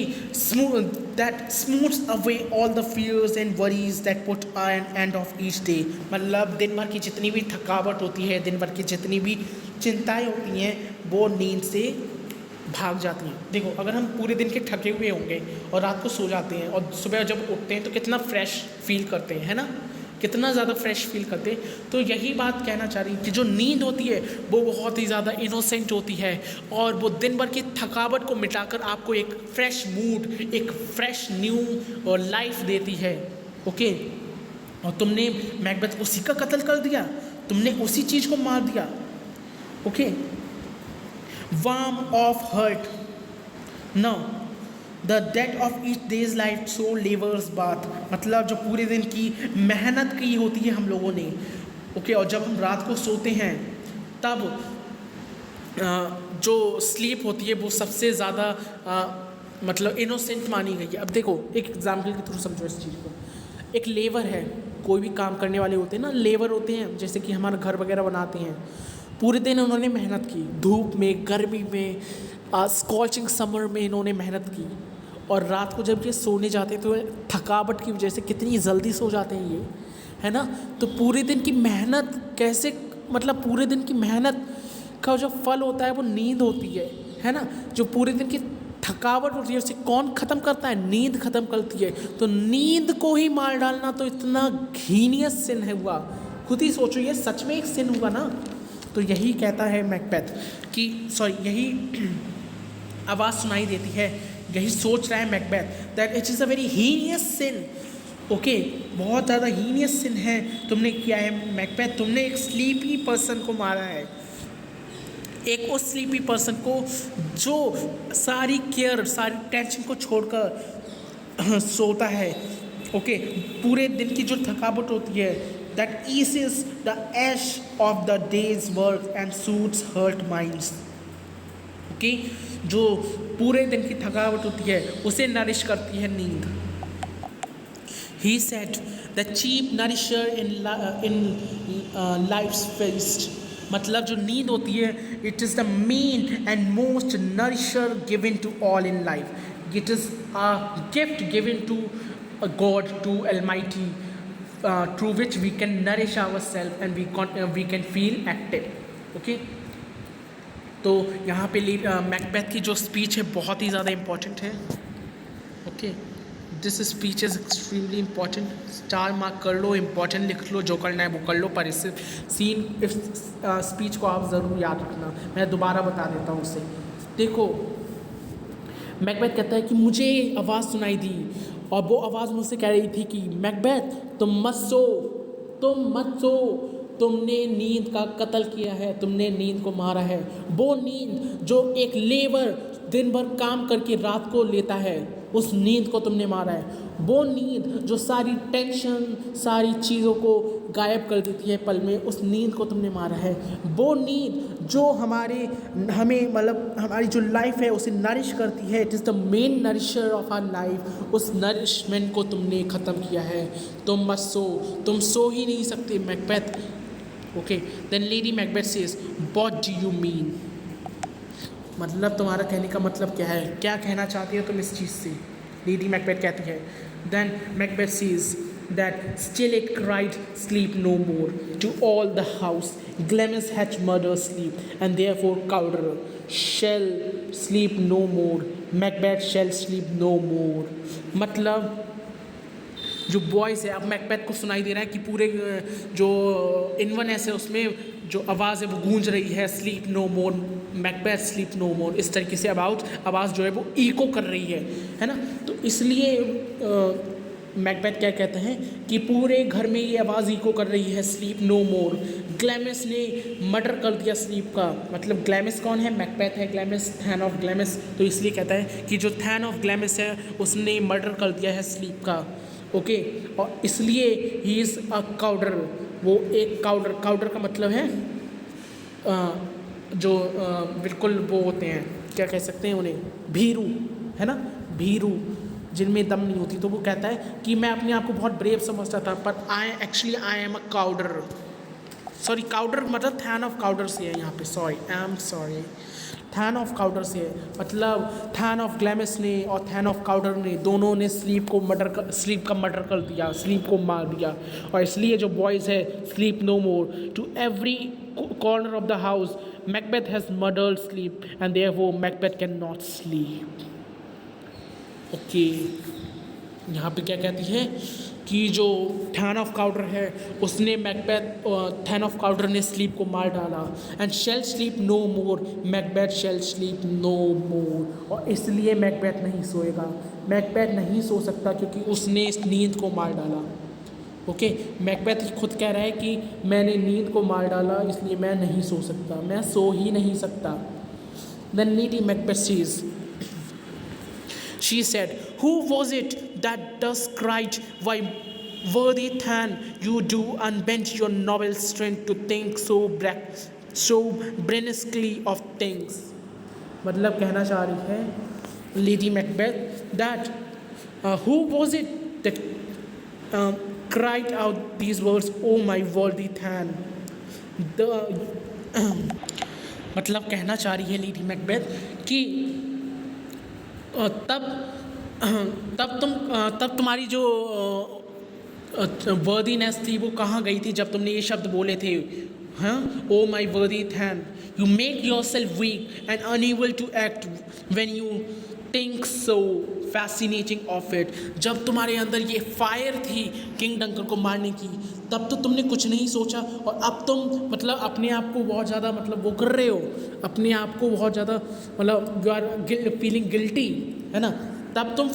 that smooths away all the fears and worries that put an end of each day. मतलब दिन भर की जितनी भी थकावट होती है, दिन भर की जितनी भी चिंताएं होती हैं, वो नींद से भाग जाती हैं। देखो, अगर हम पूरे दिन के थके हुए होंगे और रात को सो जाते हैं और सुबह जब उठते हैं तो कितना फ्रेश फील करते हैं, है ना, कितना ज़्यादा फ्रेश फील करते हैं। तो यही बात कहना चाह रही कि जो नींद होती है वो बहुत ही ज़्यादा इनोसेंट होती है, और वो दिन भर की थकावट को मिटाकर आपको एक फ्रेश मूड, एक फ्रेश न्यू लाइफ देती है, ओके। और तुमने मैकबेथ उसी का कत्ल कर दिया, तुमने उसी चीज़ को मार दिया, okay. Warm of hurt no the death of each day's life sore labour's bath. मतलब जो पूरे दिन की मेहनत की होती है हम लोगों ने, ओके, और जब हम रात को सोते हैं तब जो स्लीप होती है वो सबसे ज़्यादा मतलब इनोसेंट मानी गई है। अब देखो, एक एग्जाम्पल के थ्रू समझो इस चीज़ को। एक लेबर है, कोई भी काम करने वाले होते हैं ना, लेबर होते हैं, जैसे कि हमारा घर वगैरह बनाते हैं, पूरे दिन उन्होंने मेहनत की, धूप में, गर्मी में, स्कॉचिंग समर में इन्होंने मेहनत की, और रात को जब ये सोने जाते हैं तो थकावट की वजह से कितनी जल्दी सो जाते हैं ये, है ना। तो पूरे दिन की मेहनत कैसे, मतलब पूरे दिन की मेहनत का जो फल होता है वो नींद होती है ना। जो पूरे दिन की थकावट होती है उसे कौन ख़त्म करता है, नींद ख़त्म करती है। तो नींद को ही मार डालना तो इतना घीनियस सिन है हुआ, खुद ही सोचो, ये सच में एक सिन हुआ ना। तो यही कहता है मैकबेथ कि यही आवाज़ सुनाई देती है, यही सोच रहा है Macbeth, that it is a very heinous sin, okay, बहुत ज़्यादा हीनियस सिन है तुमने किया है मैकबेथ। तुमने एक स्लीपी पर्सन को मारा है, एक उस स्लीपी पर्सन को जो सारी केयर, सारी टेंशन को छोड़कर सोता है, ओके। पूरे दिन की जो थकावट होती है, that eases the ash of the day's work and soothes hurt minds, okay. जो पूरे दिन की थकावट होती है उसे नरिश करती है नींद। He said the chief nourisher in life's feast। मतलब जो नींद होती है, it is the main and most nourisher given to all in life. It is a gift given to God, to Almighty, through which we can nourish ourselves and we can feel active, okay। तो यहाँ पे Macbeth की जो speech है बहुत ही ज़्यादा important है, okay. This speech is extremely important, star mark कर लो, इम्पॉर्टेंट लिख लो, जो करना है वो कर लो, पर इस स्पीच को आप ज़रूर याद रखना। मैं दोबारा बता देता हूँ उसे। देखो, मैकबेथ कहता है कि मुझे आवाज़ सुनाई दी, और वो आवाज़ मुझसे कह रही थी कि मैकबेथ तुम मत सो, तुम मत सो, तुमने नींद का कत्ल किया है, तुमने नींद को मारा है। वो नींद जो एक लेबर दिन भर काम करके रात को लेता है, उस नींद को तुमने मारा है। वो नींद जो सारी टेंशन, सारी चीज़ों को गायब कर देती है पल में, उस नींद को तुमने मारा है। वो नींद जो हमें मतलब हमारी जो लाइफ है उसे नरिश करती है, it is the main nourisher of our life, उस नरिशमेंट को तुमने ख़त्म किया है। तुम मत सो, तुम सो ही नहीं सकते Macbeth. Okay, then lady Macbeth says, what do you mean? मतलब तुम्हारा कहने का मतलब क्या है, क्या कहना चाहती हो तुम इस चीज़ से? लेडी मैकबेथ कहती है, then Macbeth says that still it cried, sleep no more, to all the house Glamis hath murder sleep, and therefore Cawdor shall sleep no more, Macbeth shall sleep no more। मतलब जो voice है, अब Macbeth को सुनाई दे रहा है कि पूरे जो इन्वनेस है उसमें जो आवाज़ है वो गूंज रही है, sleep no more, Macbeth sleep no मोर, इस तरीके से आवाज़ जो है वो इको कर रही है ना। तो इसलिए मैकबेथ क्या कहते हैं कि पूरे घर में ये आवाज़ इको कर रही है, स्लीप नो मोर। ग्लैमिस ने मर्डर कर दिया स्लीप का, मतलब ग्लैमिस कौन है? मैकबेथ है, ग्लैमिस थैन ऑफ ग्लैमिस। तो इसलिए कहता है कि जो थैन ऑफ ग्लैमिस है उसने मर्डर कर दिया है स्लीप का। ओके, और इसलिए ही इज़ अ काउडर, वो एक काउडर का मतलब है जो बिल्कुल वो होते हैं, क्या कह सकते हैं उन्हें, भीरू, है ना, भीरू जिनमें दम नहीं होती। तो वो कहता है कि मैं अपने आप को बहुत ब्रेव समझता था, पर आई एम अ काउडर। सॉरी, काउडर मतलब थैन ऑफ काउडर से है यहाँ पे, सॉरी थैन ऑफ काउडर से है, मतलब थैन ऑफ ग्लैमिस ने और थैन ऑफ काउडर ने दोनों ने स्लीप का मर्डर कर दिया, स्लीप को मार दिया। और इसलिए जो बॉयज़ है, sleep no more, to every corner of the house Macbeth has murdered sleep, and therefore Macbeth can not sleep. Okay, यहाँ पे क्या कहती है कि जो थैन ऑफ काउडर है उसने थैन ऑफ काउडर ने स्लीप को मार डाला, and shall sleep no more, Macbeth shall sleep no more. और इसलिए मैकबेथ नहीं सोएगा, मैकबेथ नहीं सो सकता क्योंकि उसने इस नींद को मार डाला। ओके, मैकबेथ खुद कह रहा है कि मैंने नींद को मार डाला इसलिए मैं नहीं सो सकता, मैं सो ही नहीं सकता। Then lady Macbeth says, she said, who was it that thus cried, why worthy than you do unbend your noble strength to think so briskly of things। मतलब कहना चाह रही है Lady Macbeth that who was it that cried out these words, oh my worthy than। मतलब कहना चाह रही है लेडी मैकबेथ कि तब तुम्हारी जो वर्दीनेस थी वो कहाँ गई थी जब तुमने ये शब्द बोले थे, हाँ, oh my worthy thane, you make yourself weak and unable to act when you think so fascinating of it. जब तुम्हारे अंदर ये फायर थी किंग डंकन को मारने की, तब तो तुमने कुछ नहीं सोचा, और अब तुम मतलब अपने आप को बहुत ज़्यादा मतलब वो कर रहे हो, अपने आप को बहुत ज़्यादा मतलब यू आर फीलिंग गिल्टी, है ना। तब तुम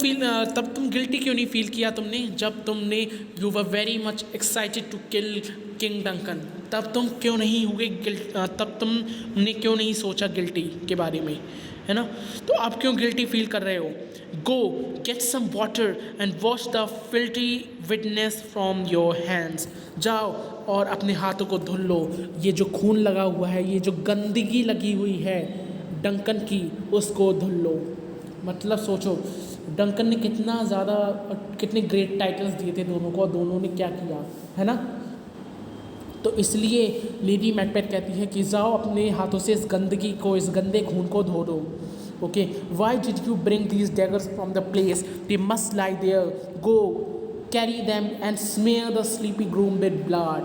गिल्टी क्यों नहीं फील किया तुमने, जब तुमने you were very much excited to kill King Duncan, तब तुम क्यों नहीं हुए तब तुमने क्यों नहीं सोचा गिल्टी के बारे में, है ना। तो आप क्यों गिल्टी फील कर रहे हो? Go get some water and wash the filthy witness from your hands. जाओ और अपने हाथों को धुल लो, ये जो खून लगा हुआ है, ये जो गंदगी लगी हुई है डंकन की, उसको धुल लो। मतलब सोचो डंकन ने कितने ग्रेट टाइटल्स दिए थे दोनों को, और दोनों ने क्या किया, है ना। तो इसलिए लेडी मैकबेथ कहती है कि जाओ अपने हाथों से इस गंदगी को, इस गंदे खून को धो दो। Okay, why did you bring these daggers from the place, they must lie there, go carry them and smear the sleepy groom with blood.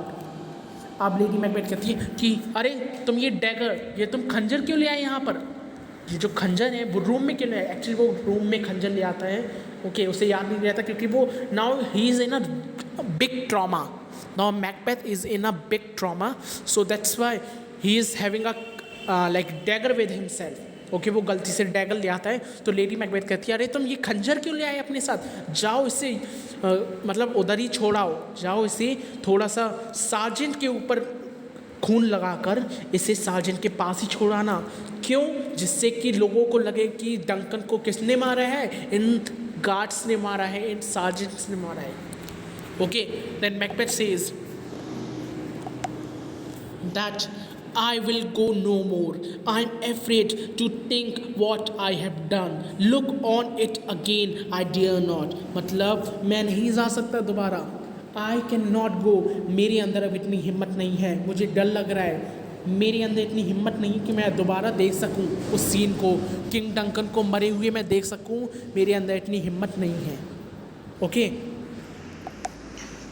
अब लेडी मैकबेथ कहती है कि अरे तुम ये डैगर, ये तुम खंजर क्यों ले आए यहाँ पर, ये जो खंजर है वो रूम में क्यों ले आए? एक्चुअली वो रूम में खंजर ले आता है, ओके, उसे याद नहीं रहता क्योंकि वो now he is in a big trauma. Now Macbeth is in a big trauma, so that's why he is having a like dagger with himself. Okay, वो गलती से डैगर ले आता है। तो लेडी मैकबेथ कहती है अरे तुम ये खंजर क्यों ले आए अपने साथ, जाओ इसे मतलब उधर ही छोड़ाओ, जाओ इसे थोड़ा सा सार्जेंट के ऊपर खून लगाकर इसे सार्जेंट के पास ही छोड़ाना। क्यों? जिससे कि लोगों को लगे कि डंकन को किसने मारा है, इन गार्ड्स ने मारा है, इन सार्जेंट्स ने मारा है। Okay, then Macbeth says that I will go no more. I'm afraid to think what I have done. Look on it again, I dare not. मतलब मैं नहीं जा सकता दोबारा। I cannot go. मेरे अंदर अब इतनी हिम्मत नहीं है, मुझे डर लग रहा है, मेरे अंदर इतनी हिम्मत नहीं कि मैं दोबारा देख सकूं उस सीन को, किंग डंकन को मरे हुए मैं देख सकूं, मेरे अंदर इतनी हिम्मत नहीं है। Okay,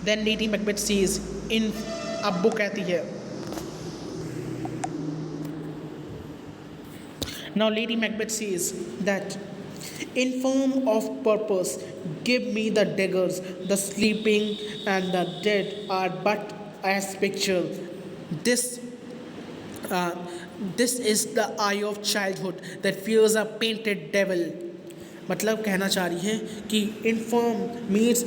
then lady Macbeth says in, अब वो कहती है, now Lady Macbeth says that in form of purpose give me the daggers, the sleeping and the dead are but as picture. This is the eye of childhood that fears a painted devil. मतलब कहना चाह रही है कि infirm means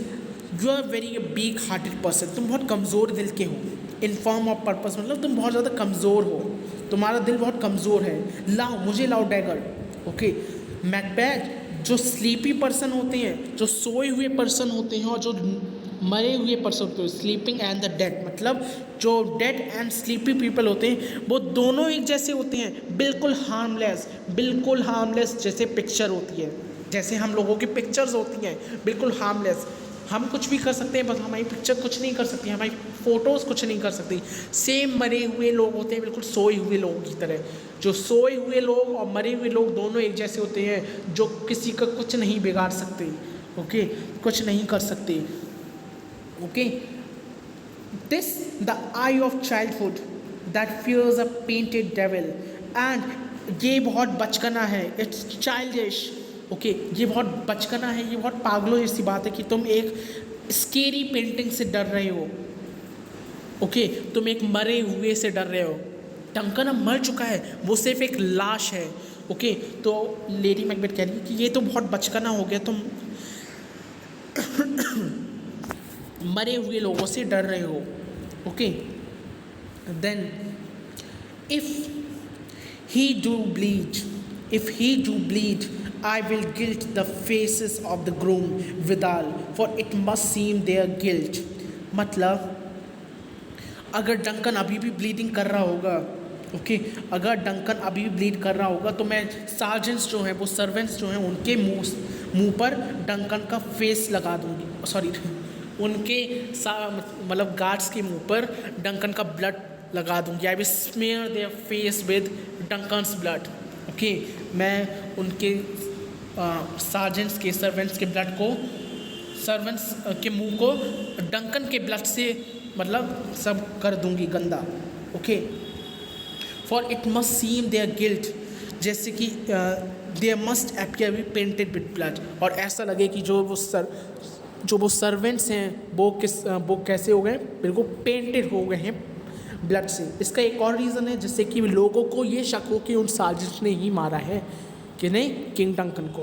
you are very weak hearted person, तुम बहुत कमज़ोर दिल के हो। इनफॉर्म ऑफ पर्पस मतलब तुम बहुत ज़्यादा कमज़ोर हो, तुम्हारा दिल बहुत कमज़ोर है। लाओ, मुझे लाओ डैगर। ओके, मैकबेथ जो स्लीपी पर्सन होते हैं, जो सोए हुए पर्सन होते हैं, और जो मरे हुए पर्सन होते हैं, स्लीपिंग एंड द डेड, मतलब जो डेड एंड स्लीपी पीपल होते हैं वो दोनों एक जैसे होते हैं, बिल्कुल हार्मलेस जैसे पिक्चर होती है, जैसे हम लोगों की पिक्चर्स होती हैं, बिल्कुल हार्मलेस। हम कुछ भी कर सकते हैं, बस हमारी पिक्चर कुछ नहीं कर सकती, हमारी फ़ोटोज़ कुछ नहीं कर सकती। सेम मरे हुए लोग होते हैं, बिल्कुल सोए हुए लोगों की तरह। जो सोए हुए लोग और मरे हुए लोग दोनों एक जैसे होते हैं, जो किसी का कुछ नहीं बिगाड़ सकते। ओके, कुछ नहीं कर सकते। Okay, this the eye of childhood that fears a painted devil, एंड ये बहुत बचकाना है, इट्स चाइल्डिश। ओके, ये बहुत बचकाना है, ये बहुत पागलों जैसी बात है कि तुम एक स्केरी पेंटिंग से डर रहे हो। ओके, तुम एक मरे हुए से डर रहे हो। डंकन अब मर चुका है, वो सिर्फ एक लाश है। ओके, तो लेडी मैकबेथ कह रही है कि ये तो बहुत बचकाना हो गया, तुम मरे हुए लोगों से डर रहे हो। Okay, then if he do bleed, I will gild the faces of the groom withal, for it must seem their guilt. मतलब अगर डंकन अभी भी ब्लीडिंग कर रहा होगा, ओके, अगर डंकन अभी भी ब्लीड कर रहा होगा तो मैं सार्जेंट्स जो हैं, वो सर्वेंट्स जो हैं, उनके मुंह पर डंकन का फेस लगा दूंगी, सॉरी उनके मतलब गार्ड्स के मुंह पर डंकन का ब्लड लगा दूंगी। I will smear their face with Duncan's blood. Okay, मैं उनके सार्जेंट्स के, सर्वेंट्स के ब्लड को, सर्वेंट्स के मुंह को डंकन के ब्लड से मतलब सब कर दूंगी गंदा। Okay, for it must seem their guilt, जैसे कि there must appear be painted with blood, और ऐसा लगे कि जो वो सर्वेंट्स हैं वो कैसे हो गए, बिल्कुल पेंटेड हो गए हैं ब्लड से। इसका एक और रीज़न है जिससे कि लोगों को ये शक हो कि उन सार्जेंट्स ने ही मारा है कि नहीं, किंग डंकन को।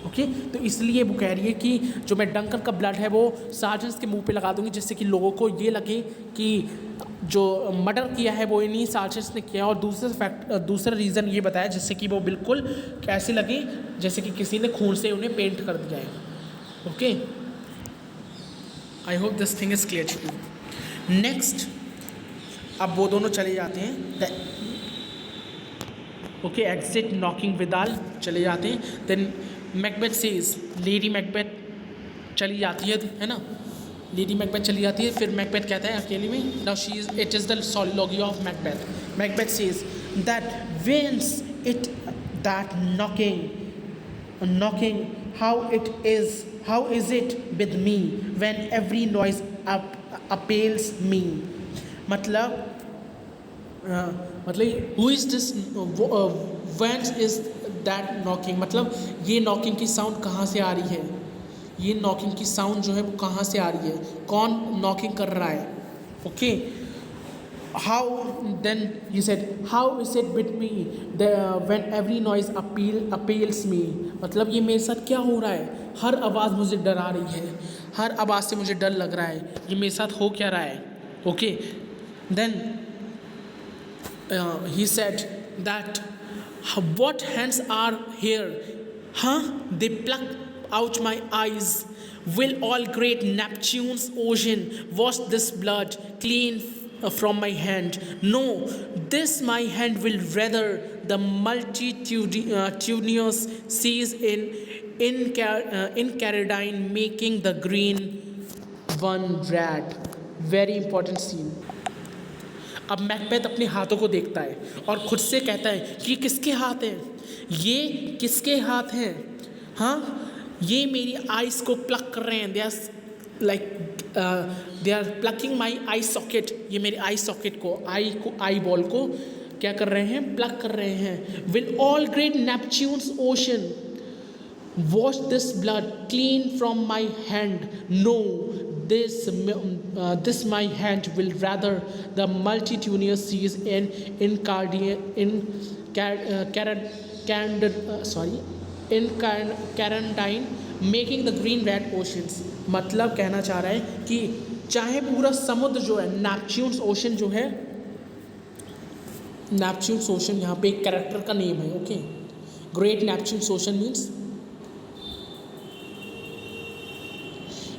ओके, तो इसलिए वो कह रही है कि जो मैं डंकन का ब्लड है वो सार्जेंट्स के मुंह पे लगा दूंगी, जिससे कि लोगों को ये लगे कि जो मर्डर किया है वो इन्हीं सार्जेंट्स ने किया। और दूसरा रीज़न ये बताया जिससे कि वो बिल्कुल कैसे लगे जैसे कि किसी ने खून से उन्हें पेंट कर दिया है। Okay, I hope this thing is clear to you. Next, अब वो दोनों चले जाते हैं, ओके, एग्जिट नॉकिंग विदाल चले जाते हैं। Then Macbeth says, Lady Macbeth चली जाती है ना, लेडी मैकबेथ चली जाती है। फिर मैकबेथ कहता है अकेले में, now she is, it is the soliloquy of Macbeth. Macbeth says that whence it that knocking how is it with me when every noise appals me। मतलब who is this, whence is that knocking, मतलब ये knocking की sound कहाँ से आ रही है, ये नॉकिंग की साउंड जो है वो कहाँ से आ रही है, कौन नॉकिंग कर रहा है। Okay, how, then he said how is it with me when every noise appals me, मतलब ये मेरे साथ क्या हो रहा है, हर आवाज़ मुझे डरा रही है, हर आवाज़ से मुझे डर लग रहा है, ये मेरे साथ हो क्या रहा है। Okay, then he said that, what hands are here? Huh? They pluck out my eyes. Will all great Neptune's ocean wash this blood clean from my hand? No, this my hand will rather the multitudinous seas in Caradine, making the green one red. Very important scene. अब Macbeth अपने हाथों को देखता है और खुद से कहता है कि ये किसके हाथ हैं, ये किसके हाथ हैं? हाँ, ये मेरी आइज़ को प्लक कर रहे हैं. They are like they are plucking my eye socket. ये मेरे आई सॉकेट को, आई बॉल को क्या कर रहे हैं? प्लक कर रहे हैं. Will all great Neptune's ocean wash this blood clean from my hand? No, this my hand will rather the multitudinous seas in Carandine, making the green red oceans. मतलब कहना चाह रहा है कि चाहे पूरा समुद्र जो है, नेपच्यून्स ओशन जो है, नेपच्यून्स ओशन यहाँ पे एक कैरेक्टर का नेम है. Okay, great Neptune's ocean means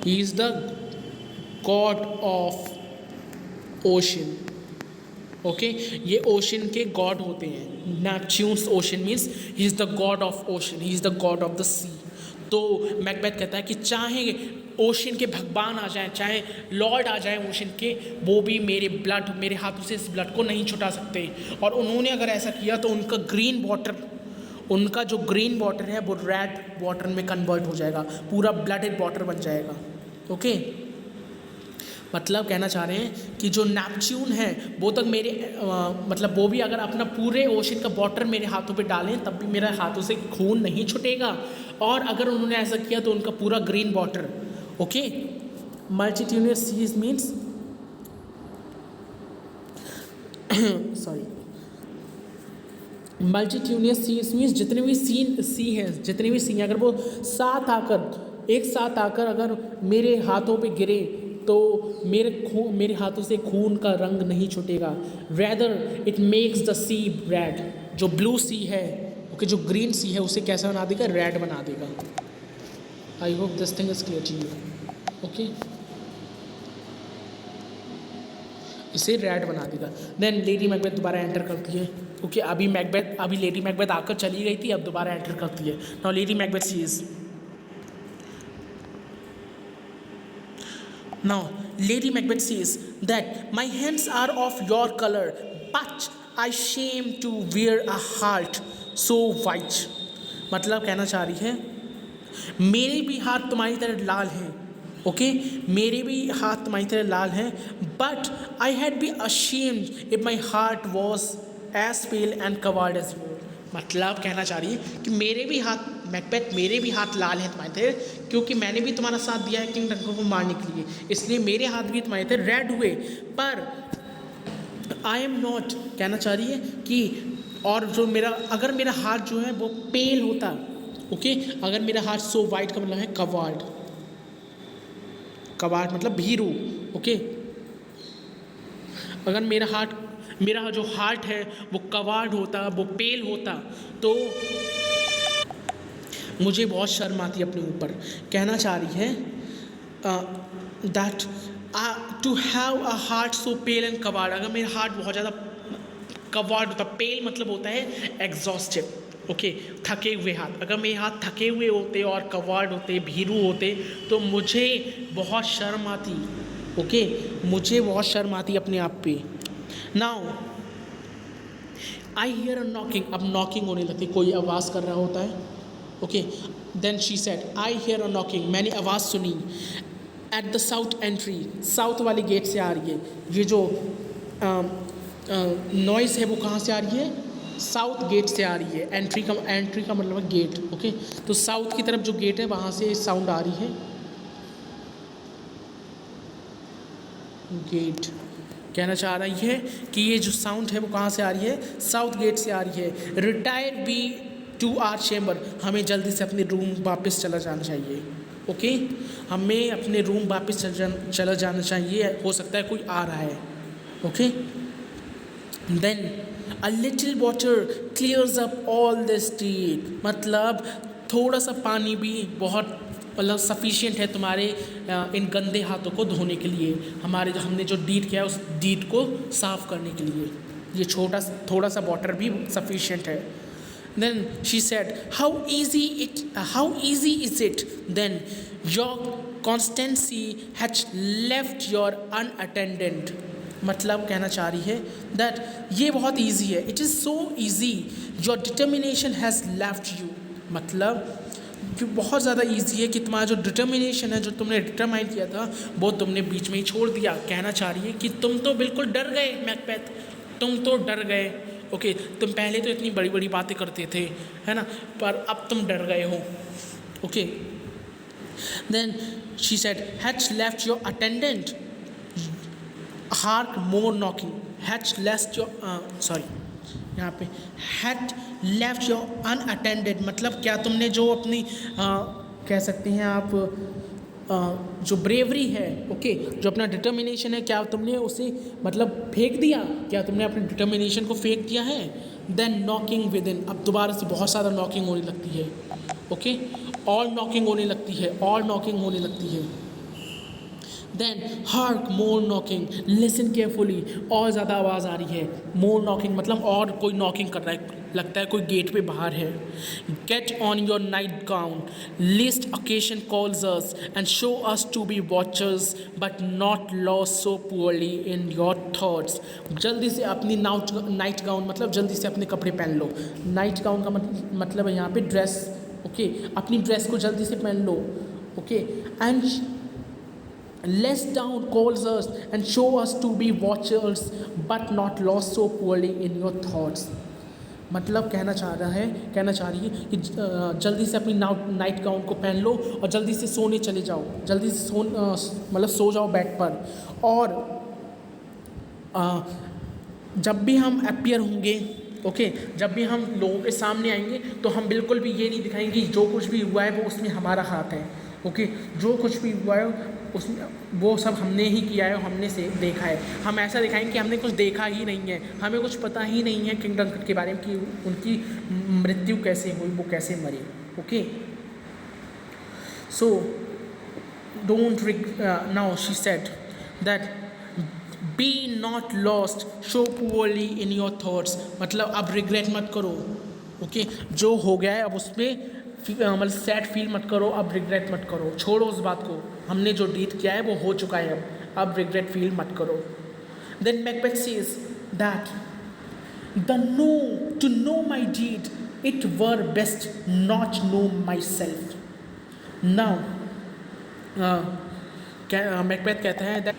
he is the god of ocean. Okay, ये ओशन के गॉड होते हैं. Neptune's ocean means he is the god of ocean, he is the god of the sea. तो Macbeth कहता है कि चाहे ocean के भगवान आ जाएं, चाहे लॉर्ड आ जाएं ओशन के, वो भी मेरे हाथों से इस ब्लड को नहीं छुटा सकते. और उन्होंने अगर ऐसा किया तो उनका ग्रीन वाटर, उनका जो ग्रीन वाटर है वो रेड वाटर में कन्वर्ट हो जाएगा, पूरा ब्लडेड वाटर बन जाएगा. ओके, मतलब कहना चाह रहे हैं कि जो नेपच्यून है वो तक मेरे मतलब वो भी अगर अपना पूरे ओशन का वाटर मेरे हाथों पे डालें तब भी मेरे हाथों से खून नहीं छूटेगा. और अगर उन्होंने ऐसा किया तो उनका पूरा green water. Okay, multitudinous seas means sorry, multitudinous seas means जितने भी सी हैं, जितने भी सी हैं, अगर वो एक साथ आकर अगर मेरे हाथों पे गिरे तो मेरे हाथों से खून का रंग नहीं छूटेगा. Rather it makes the sea red. जो ब्लू सी है, ओके, जो ग्रीन सी है उसे कैसा बना देगा? रेड बना देगा. I hope this thing is clear to you. Okay, इसे रेड बना देगा. देन लेडी मैकबेथ दोबारा एंटर करती है. ओके, अभी लेडी मैकबेथ आकर चली गई थी, अब दोबारा एंटर करती है. Now Lady Macbeth says. Now, Lady Macbeth says that my hands are of your color, but I shame to wear a heart so white. मतलब कहना चाह रही है मेरे भी हाथ तुम्हारी तरह लाल हैं. ओके, मेरे भी हाथ तुम्हारी तरह लाल हैं. But I had be ashamed if my heart was as pale and covered as yours. मतलब कहना चाह रही है कि मेरे भी हाथ लाल हैं तुम्हारे थे, क्योंकि मैंने भी तुम्हारा साथ दिया है किंग डंकर को मारने के लिए, इसलिए मेरे हाथ भी तुम्हारे थे रेड हुए. पर आई एम नॉट, कहना चाह रही है कि और जो अगर मेरा हाथ जो है वो पेल होता. ओके, अगर मेरा हाथ सो वाइट का मतलब है कवार्ड मतलब भीरू. ओके, अगर मेरा जो हार्ट है वो कवार्ड होता, वो पेल होता, तो मुझे बहुत शर्म आती अपने ऊपर. कहना चाह रही है that to have a heart so pale and coward. अगर मेरा हार्ट बहुत ज़्यादा कवार्ड होता, पेल मतलब होता है एग्जॉस्टेड. ओके, थके हुए हाथ. अगर मेरे हाथ थके हुए होते और कवार्ड होते, भीरू होते, तो मुझे बहुत शर्म आती. ओके, मुझे बहुत शर्म आती अपने आप पे. Now I hear a knocking. अब नॉकिंग होने लगती, कोई आवाज़ कर रहा होता है. Okay, then she said I hear a knocking. मैंने आवाज़ सुनी. At the south entry, south वाले गेट से आ रही है. ये जो नॉइज़ है वो कहाँ से आ रही है? साउथ गेट से आ रही है. एंट्री का मतलब है गेट. ओके, तो साउथ की तरफ जो गेट है वहाँ से साउंड आ रही है. गेट कहना चाह रही है कि ये जो साउंड है वो कहाँ से आ रही है? साउथ गेट से आ रही है. Retire be to our chamber. हमें जल्दी से अपने रूम वापस चला जाना चाहिए. ओके, हमें अपने रूम वापस चला जाना चाहिए. हो सकता है कोई आ रहा है. Okay, then a little water clears up all this deed, मतलब थोड़ा सा पानी भी बहुत मतलब सफिशिएंट है तुम्हारे इन गंदे हाथों को धोने के लिए, हमारे जो हमने जो डीड किया है उस डीड को साफ करने के लिए ये थोड़ा सा वाटर भी सफिशिएंट है. Then she said, how easy is it then? Your constancy has left your unattended. मतलब कहना चाह रही है that ये बहुत easy है. It is so easy. Your determination has left you. मतलब कि बहुत ज़्यादा ईजी है कि तुम्हारा जो डिटर्मिनेशन है, जो तुमने डिटरमाइन किया था, वो तुमने बीच में ही छोड़ दिया. कहना चाह रही है कि तुम तो बिल्कुल डर गए मैकबेथ, तुम तो डर गए. ओके तुम पहले तो इतनी बड़ी बड़ी बातें करते थे, है ना, पर अब तुम डर गए हो. Okay then she said, hath left your attendant hark more knocking. Hath left your यहाँ पे हैड लेफ्ट योर अनअटेंडेड, मतलब क्या तुमने जो अपनी कह सकते हैं आप जो ब्रेवरी है, ओके जो अपना डिटर्मिनेशन है, क्या तुमने उसे मतलब फेंक दिया, क्या तुमने अपने डिटर्मिनेशन को फेंक दिया है. देन नॉकिंग विद इन, अब दोबारा से बहुत ज़्यादा नॉकिंग होने लगती है. ओके और नॉकिंग होने लगती है, और नॉकिंग होने लगती है. Then hark more knocking, listen carefully, और ज़्यादा आवाज़ आ रही है. मोर नॉकिंग मतलब और कोई नॉकिंग कर रहा है, लगता है कोई गेट पे बाहर है. Get on your nightgown, lest occasion calls us and show us to be watchers but not lost so poorly in your thoughts. जल्दी से अपनी नाइट गाउन मतलब जल्दी से अपने कपड़े पहन लो. नाइट गाउन का मतलब है यहाँ पे ड्रेस. ओके अपनी ड्रेस को जल्दी से पहन लो. Okay and less down calls us and show us to be watchers but not lost so poorly in your thoughts. मतलब कहना चाह रही है कि जल्दी से अपनी नाइट गाउन को पहन लो और जल्दी से सोने चले जाओ, जल्दी से मतलब सो जाओ बेड पर. और जब भी हम अपीयर होंगे, ओके जब भी हम लोगों के सामने आएंगे तो हम बिल्कुल भी ये नहीं दिखाएंगे कि जो कुछ भी हुआ है वो उसमें हमारा हाथ है. ओके जो कुछ भी हुआ है उसमें वो सब हमने ही किया है, हमने से देखा है. हम ऐसा दिखाएंगे कि हमने कुछ देखा ही नहीं है, हमें कुछ पता ही नहीं है किंग डंकन के बारे में कि उनकी मृत्यु कैसे हुई, वो कैसे मरे. Okay so don't now she said that be not lost so poorly in your thoughts, मतलब अब रिग्रेट मत करो. ओके जो हो गया है अब उसमें मतलब सैड फील मत करो, अब रिग्रेट मत करो, छोड़ो उस बात को. हमने जो डीड किया है वो हो चुका है, अब रिग्रेट फील मत करो. Then Macbeth says that the know to know my deed it were best not know myself. Now Macbeth कहता है दैट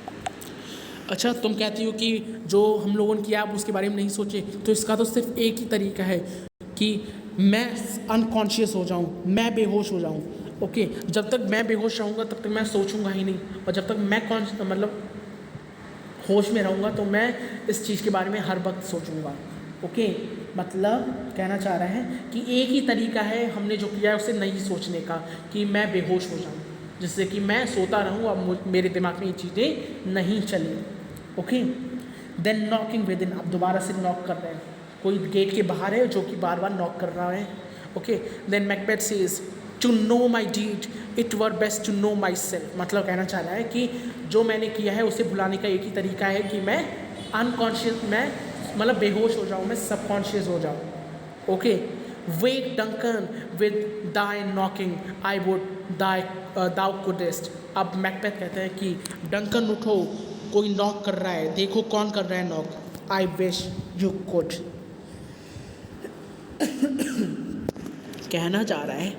अच्छा तुम कहती हो कि जो हम लोगों ने किया आप उसके बारे में नहीं सोचे, तो इसका तो सिर्फ एक ही तरीका है कि मैं अनकॉन्शियस हो जाऊं, मैं बेहोश हो जाऊं. ओके जब तक मैं बेहोश रहूँगा तब तक मैं सोचूंगा ही नहीं, और जब तक मैं मतलब होश में रहूँगा तो मैं इस चीज़ के बारे में हर वक्त सोचूंगा. ओके मतलब कहना चाह रहा है कि एक ही तरीका है हमने जो किया है उसे नहीं सोचने का, कि मैं बेहोश हो जाऊँ, जिससे कि मैं सोता रहूँ और मेरे दिमाग में ये चीज़ें नहीं चली. Okay then knocking within, अब दोबारा से नॉक कर रहे हैं, कोई गेट के बाहर है जो कि बार बार नॉक कर रहा है. Okay then Macbeth says to know my deed it were best to know myself, मतलब कहना चाह रहा है कि जो मैंने किया है उसे भुलाने का एक ही तरीका है कि मैं अनकॉन्शियस, मैं मतलब बेहोश हो जाऊँ, मैं सबकॉन्शियस हो जाऊँ. Okay wake Duncan with thy knocking I would thy thou couldst. अब मैकबेथ कहते हैं कि डंकन उठो, कोई नॉक कर रहा है, देखो कौन कर रहा है knock. I wish you could. कहना चाह रहा है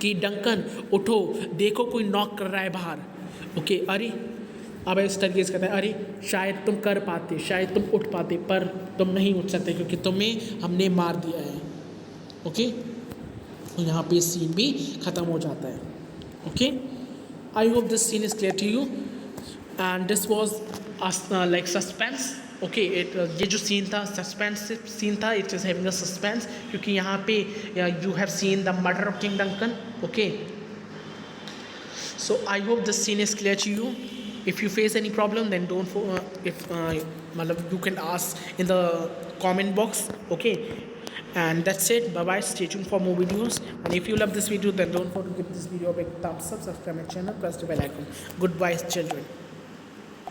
कि डंकन उठो, देखो कोई नॉक कर रहा है बाहर. ओके अरे अब इस तरीके से कहता है अरे शायद तुम कर पाते, शायद तुम उठ पाते, पर तुम नहीं उठ सकते क्योंकि तुम्हें हमने मार दिया है. ओके यहाँ पे सीन भी ख़त्म हो जाता है. Okay I hope this scene is clear to you and this was like suspense. Okay ये जो सीन था सस्पेंस सीन था, it is having a suspense क्योंकि यहाँ पे you have seen the murder of King Duncan. Okay so I hope this scene is clear to you. If you face any problem then don't if मतलब you can ask in the comment box. Okay, and that's it. Bye bye. Stay tuned for more videos. And if you love this video, then don't forget to give this video a big thumbs up, subscribe my channel, press the bell icon. Goodbye, children.